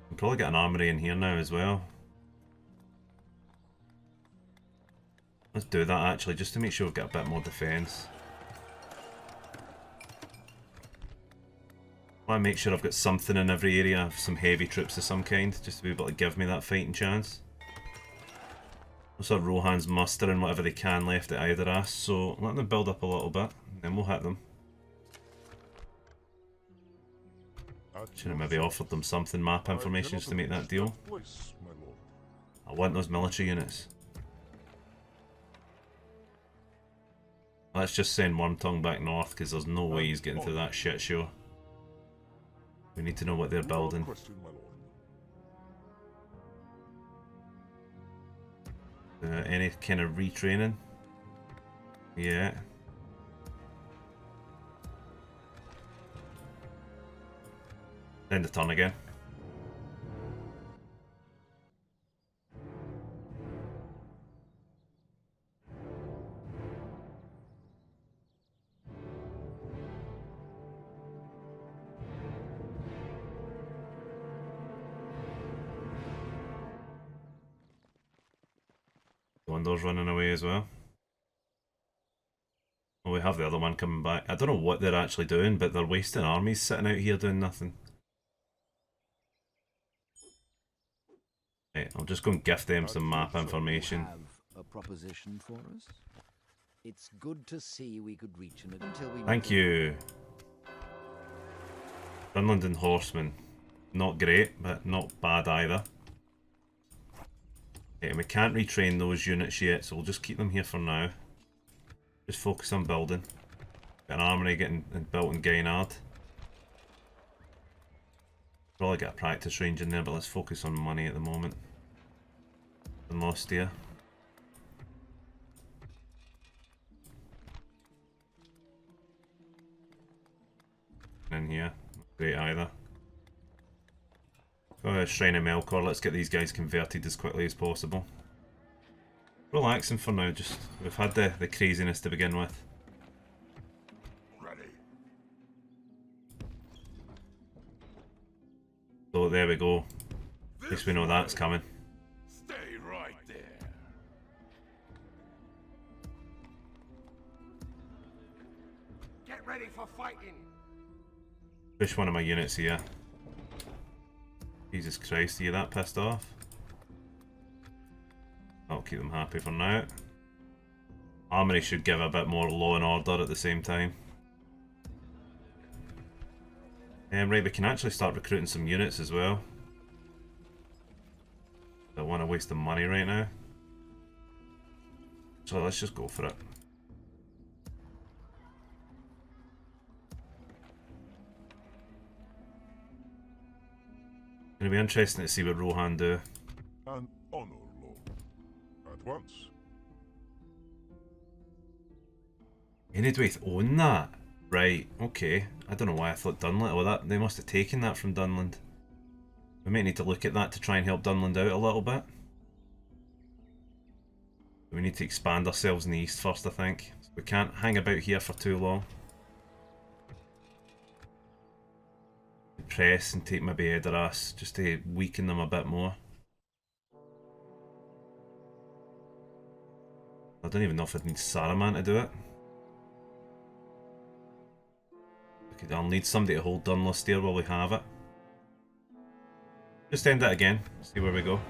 I'll probably get an armory in here now as well. Let's do that actually, just to make sure we've got a bit more defence. I want to make sure I've got something in every area, some heavy troops of some kind, just to be able to give me that fighting chance. Also, Rohan's mustering whatever they can left at either ass, so let them build up a little bit, and then we'll hit them. Should have maybe offered them something, map information, just to make that deal. I want those military units. Let's just send Wormtongue back north, because there's no way he's getting through that shit show. We need to know what they're building. Any kind of retraining? Yeah. End the turn again. Windor's running away as well. Oh, we have the other one coming back. I don't know what they're actually doing, but they're wasting armies sitting out here doing nothing. Right, I'll just go and gift them some map information. Have a proposition for us? It's good to see we could reach an until we. Thank you. Finland and Horsemen. Not great, but not bad either. Okay, we can't retrain those units yet, so we'll just keep them here for now. Just focus on building. Got an armory getting built in Gainard. Probably get a practice range in there, but let's focus on money at the moment. And lost here. In here. Not great either. Shrine of Melkor, let's get these guys converted as quickly as possible. Relaxing for now, just we've had the craziness to begin with. Ready. So there we go. At least we know that's coming. Stay right there. Get ready for fighting. Push one of my units here. Jesus Christ, are you that pissed off? I'll keep them happy for now. Armory should give a bit more law and order at the same time. Right, we can actually start recruiting some units as well. Don't want to waste the money right now. So let's just go for it. It'll be interesting to see what Rohan do. An honor, Lord. At once. Enidwaith own that? Right, okay. I don't know why I thought Dunland. Oh, that they must have taken that from Dunland. We might need to look at that to try and help Dunland out a little bit. We need to expand ourselves in the east first, I think. We can't hang about here for too long. Press and take maybe Edoras just to weaken them a bit more. I don't even know if I'd need Saruman to do it. Okay, I'll need somebody to hold Dunlustier while we have it. Just end it again, see where we go.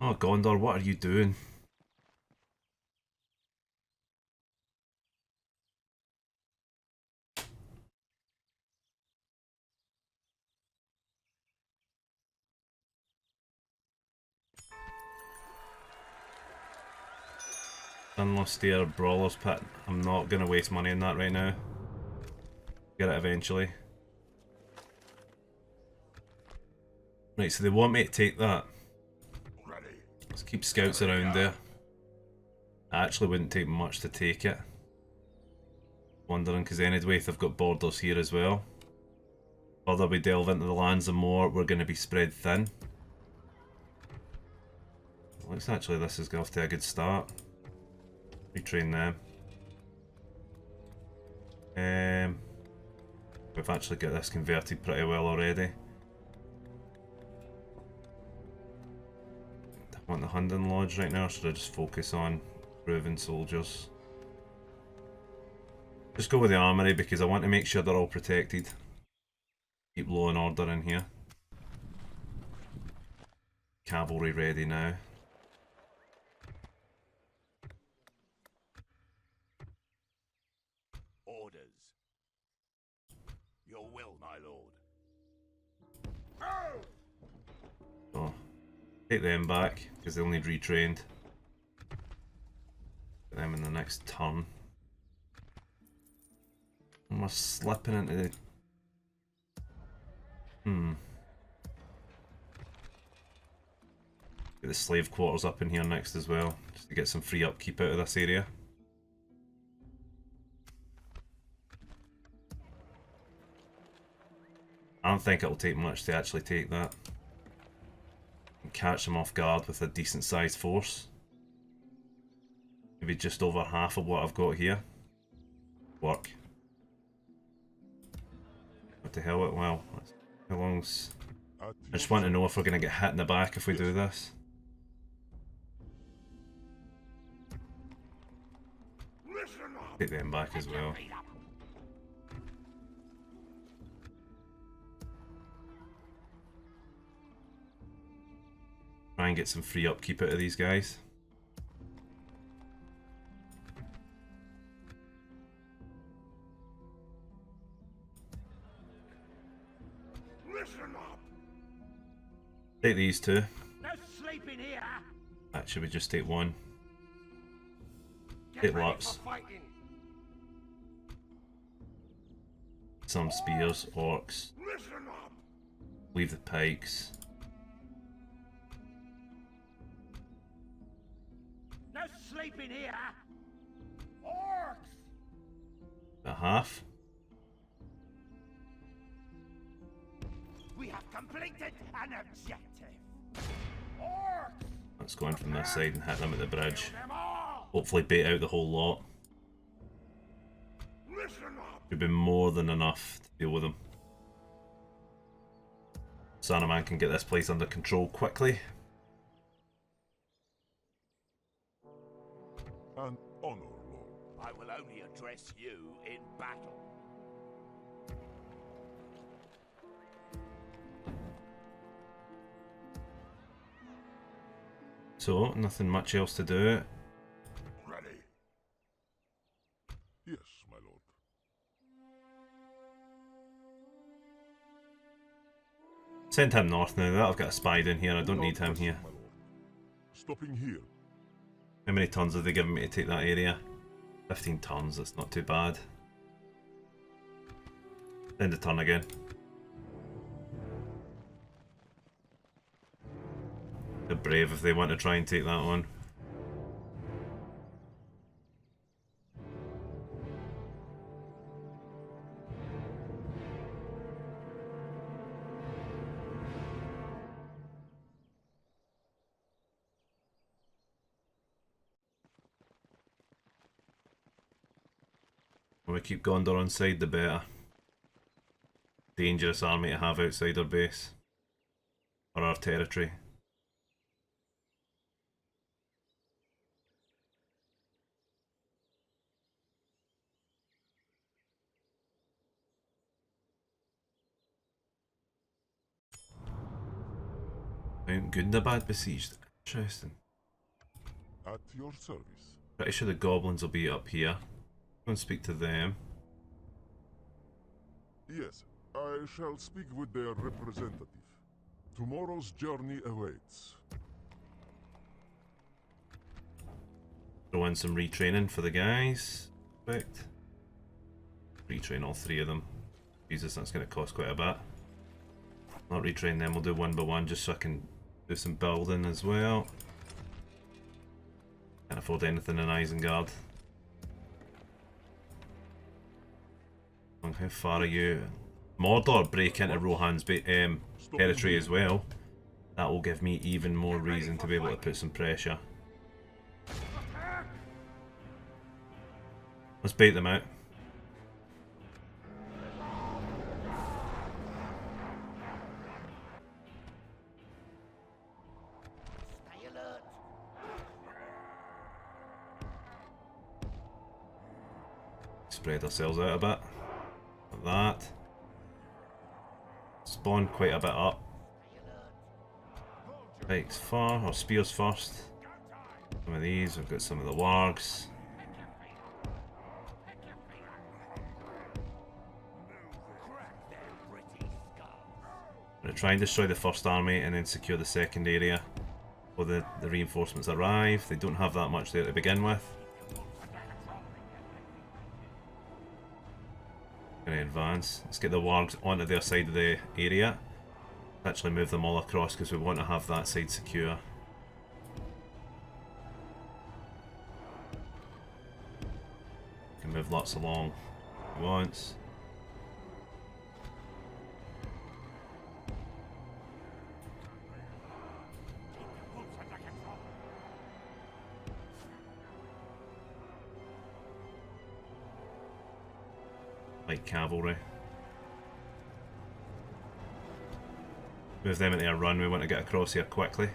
Oh, Gondor, what are you doing? Dunlustier Brawler's Pit. I'm not going to waste money on that right now. Get it eventually. Right, so they want me to take that. Let's keep scouts around there. I actually wouldn't take much to take it. Wondering, because anyway, they've got borders here as well. Further we delve into the lands, the more we're going to be spread thin. Looks actually this is going off to a good start. Retrain them. We've actually got this converted pretty well already. I want the Hunting Lodge right now, or should I just focus on improving soldiers? Just go with the armory because I want to make sure they're all protected. Keep law and order in here. Cavalry ready now. Orders. Your will, my lord. So, take them back because they'll need retrained. Get them in the next turn. And we're slipping into the... Get the slave quarters up in here next as well, just to get some free upkeep out of this area. I don't think it'll take much to actually take that. And catch them off guard with a decent sized force. Maybe just over half of what I've got here. Work. What the hell? Well, how long's... I just want to know if we're going to get hit in the back if we do this. Take them back as well. Try and get some free upkeep out of these guys. Take these two. No sleeping here. Actually, we just take one. Take lots. Some spears, orcs. Leave the pikes. No sleeping here. Orcs. A half. We have completed an objective. Orcs. Let's go in from this side and hit them at the bridge. Them all. Hopefully bait out the whole lot. Should be more than enough to deal with them. Saruman can get this place under control quickly. An honor, Lord. I will only address you in battle. So, nothing much else to do. Ready. Yes, my lord. Send him north now. That I've got a spy down here. I don't need him here. My lord. Stopping here. How many tons have they given me to take that area? 15 tons. That's not too bad. End the turn again. They're brave if they want to try and take that one. When we keep Gondor on side, the better. Dangerous army to have outside our base. Or our territory. Mount Gundabad besieged. Interesting. At your service. Pretty sure the goblins will be up here. Go and speak to them. Yes, I shall speak with their representative. Tomorrow's journey awaits. Throw in some retraining for the guys. Perfect. Retrain all 3 of them. Jesus, that's going to cost quite a bit. Not retrain them, we'll do one by one just so I can do some building as well. Can't afford anything in Isengard. How far are you? Mordor break into Rohan's territory as well. That will give me even more reason to be able to put some pressure. Let's bait them out. Stay alert. Spread ourselves out a bit. Like that. Spawn quite a bit up. Pikes far, or spears first. Some of these, we've got some of the wargs. I'm going to try and destroy the first army and then secure the second area before the reinforcements arrive. They don't have that much there to begin with. Going to advance. Let's get the wargs onto their side of the area. Actually move them all across because we want to have that side secure. Can move lots along at once. Light cavalry. Move them into a run, we want to get across here quickly.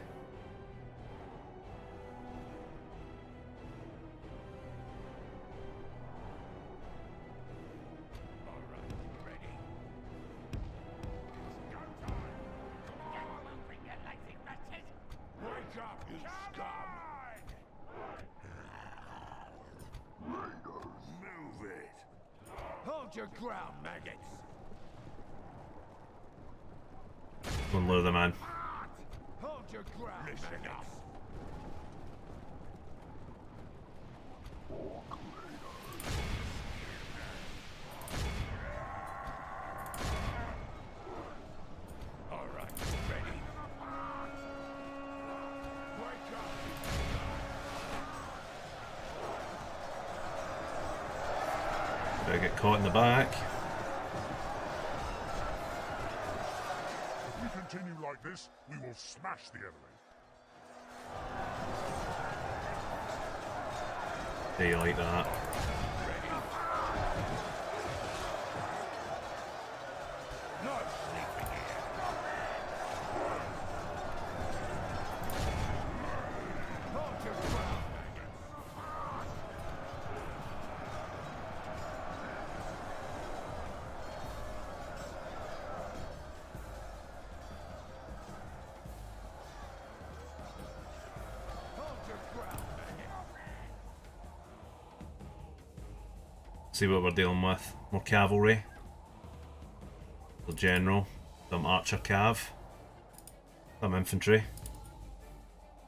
Hold your ground, maggots! Go and lure them in. Hold your ground, maggots! All right, ready. Wake up! Better get caught in the back. If we continue like this, we will smash the enemy. Do you like that? No sleeping here! Hold your ground, maggots! Hold your ground, maggots! See what we're dealing with. More cavalry. The general. Some archer cav. Some infantry.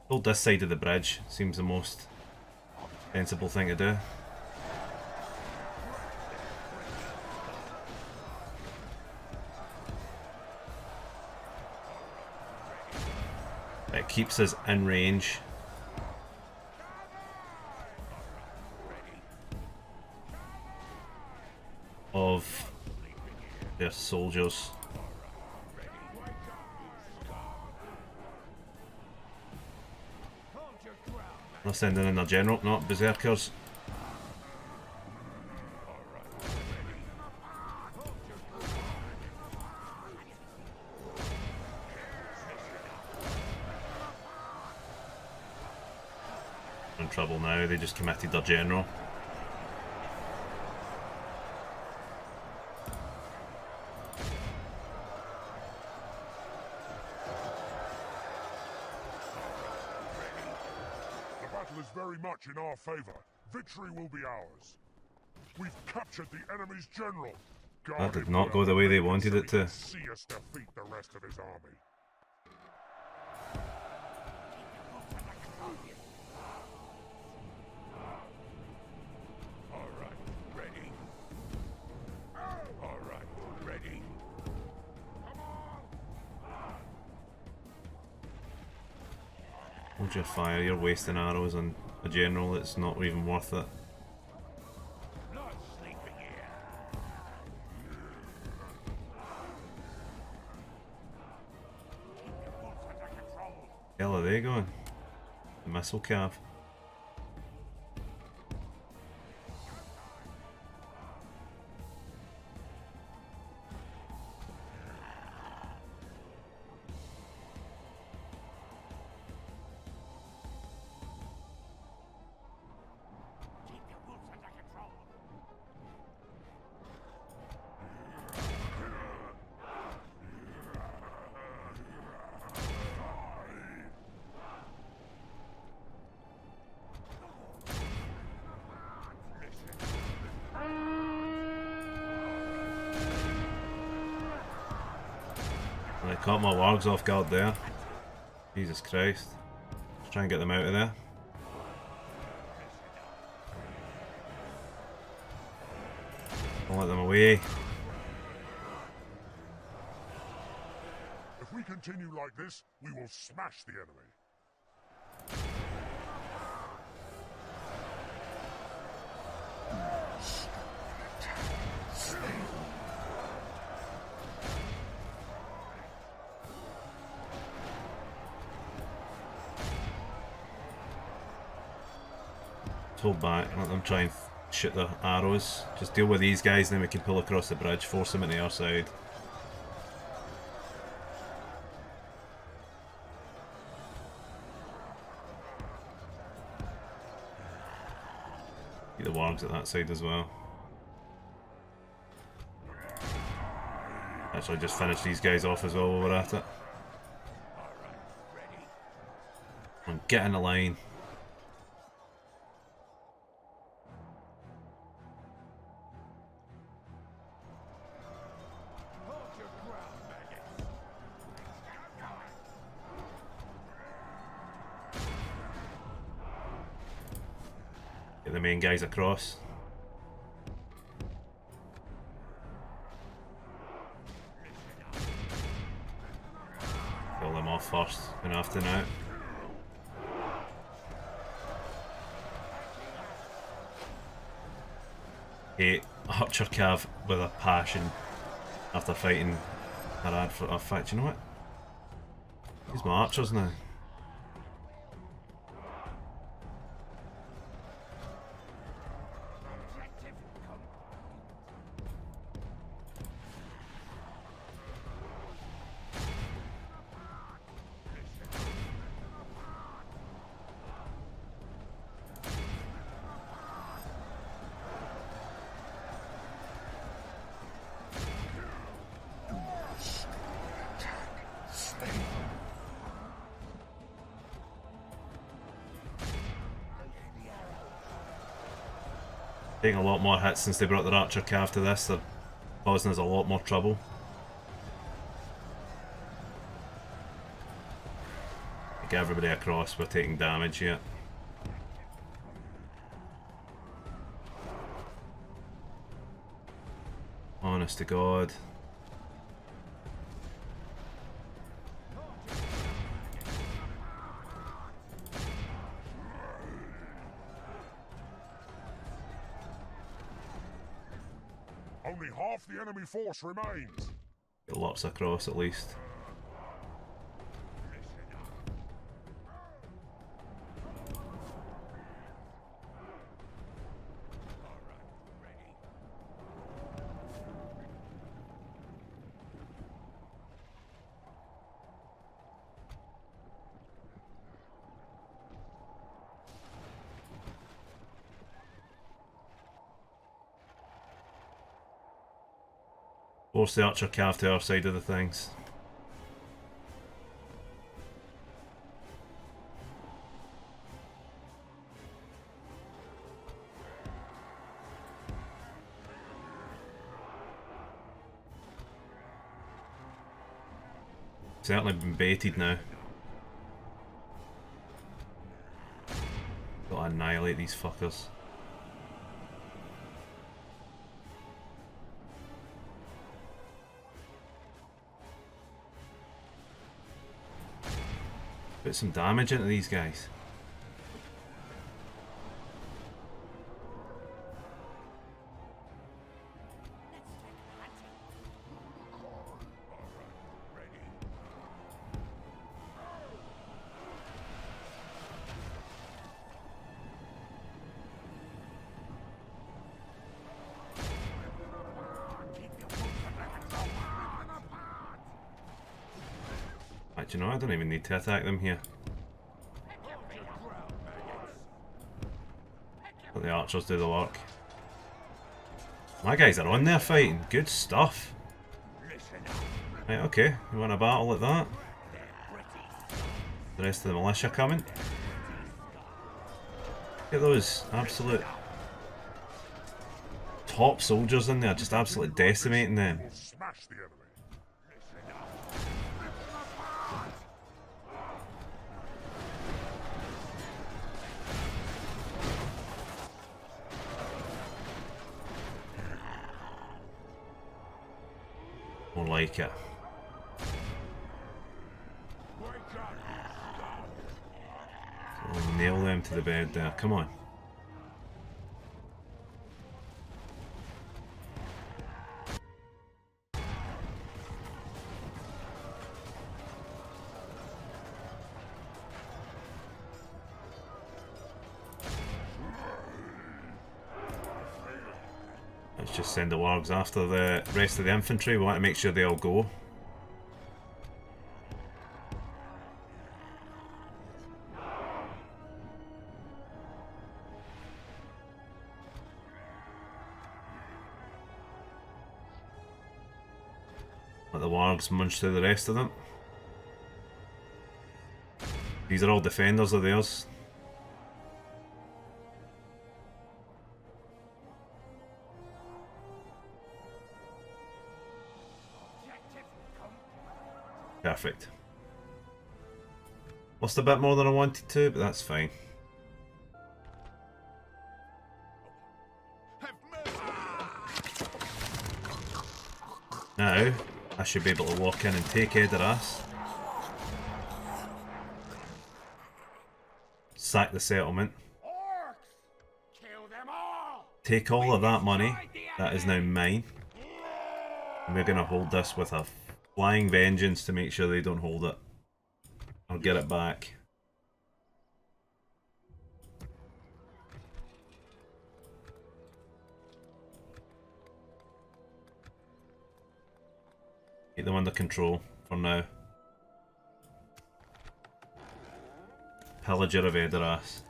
Hold this side of the bridge. Seems the most sensible thing to do. It keeps us in range. Of their soldiers. Hold your ground, They're sending in their general, not berserkers. They're in trouble now, they just committed their general. much in our favor, victory will be ours. We've captured the enemy's general. That did not go the way they wanted it to. See us defeat the rest of his army. All right, ready. All right, ready. Hold your fire, you're wasting arrows on a general that's not even worth it. Not sleeping here. Keep your wolves under control. Hell are they going? The missile cav. Keep your wolves under control. I caught my wargs off guard there. Jesus Christ. Let's try and get them out of there. Don't let them away. If we continue like this, we will smash the enemy. Hold back, let them try and shoot their arrows. Just deal with these guys, then we can pull across the bridge, force them into our side. Get the wargs at that side as well. Actually, just finish these guys off as well while we're at it. And get in the line. Hold your ground, maggots. Get the main guys across. Kill them off first, gonna have to now. Hate Archer Cav with a passion after fighting Harad for a fact. You know what? Use my archers now. Taking a lot more hits since they brought their Archer Cav to this. They're causing us a lot more trouble. Get everybody across, we're taking damage here. Honest to God. Only half the enemy force remains. Get lots across at least. Force the Archer Cav to our side of the things. Certainly been baited now. Gotta annihilate these fuckers. Put some damage into these guys. You know, I don't even need to attack them here. Let the archers do the work. My guys are on there fighting. Good stuff. Right, okay. You want a battle like that? The rest of the militia coming. Look at those absolute top soldiers in there, just absolutely decimating them. Smash the enemy. More like it. So nail them to the bed there. Come on. Let's just send the wargs after the rest of the infantry. We want to make sure they all go. Let the wargs munch through the rest of them. These are all defenders of theirs. Perfect. Lost a bit more than I wanted to, but that's fine. Now, I should be able to walk in and take head of ass. Sack the settlement. Take all of that money. That is now mine. And we're going to hold this with a flying vengeance to make sure they don't hold it. I'll get it back. Keep them under control for now. Pillager of Edoras.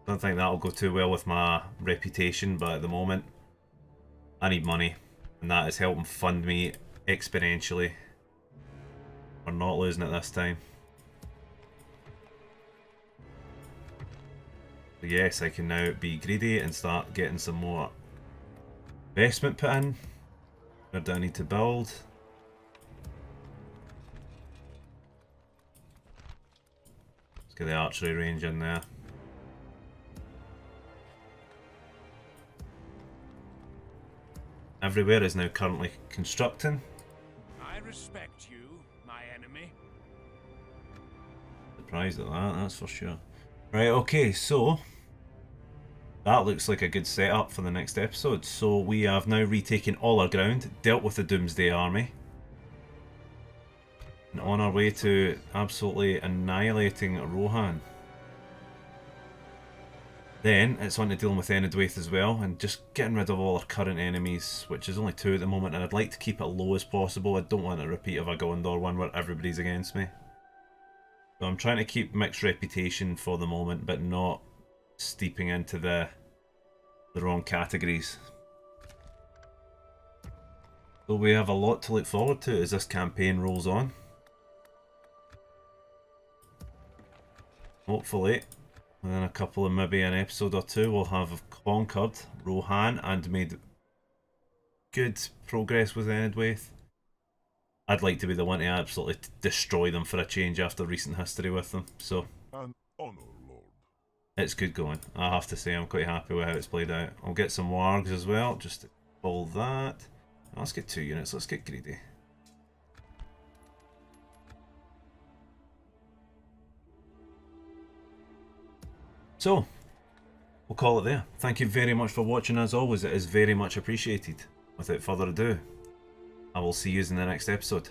Don't think that'll go too well with my reputation, but at the moment I need money, and that is helping fund me exponentially. We're not losing it this time. So yes, I can now be greedy and start getting some more investment put in. Where do I need to build? Let's get the archery range in there. Everywhere is now currently constructing. I respect you, my enemy. Surprised at that, that's for sure. Right, okay, so that looks like a good setup for the next episode. So we have now retaken all our ground, dealt with the Doomsday Army, and on our way to absolutely annihilating Rohan. Then it's on to dealing with Enedwaith as well, and just getting rid of all our current enemies, which is only 2 at the moment, and I'd like to keep it low as possible. I don't want a repeat of a Gondor one where everybody's against me. So I'm trying to keep mixed reputation for the moment, but not steeping into the wrong categories. So we have a lot to look forward to as this campaign rolls on. Hopefully within a couple of maybe an episode or two, we'll have conquered Rohan and made good progress with Endwaith. I'd like to be the one to absolutely destroy them for a change after recent history with them. So An honor, Lord. it's good going. I have to say I'm quite happy with how it's played out. I'll get some wargs as well, just to pull that. Let's get 2 units, let's get greedy. So, we'll call it there. Thank you very much for watching as always, it is very much appreciated. Without further ado, I will see you in the next episode.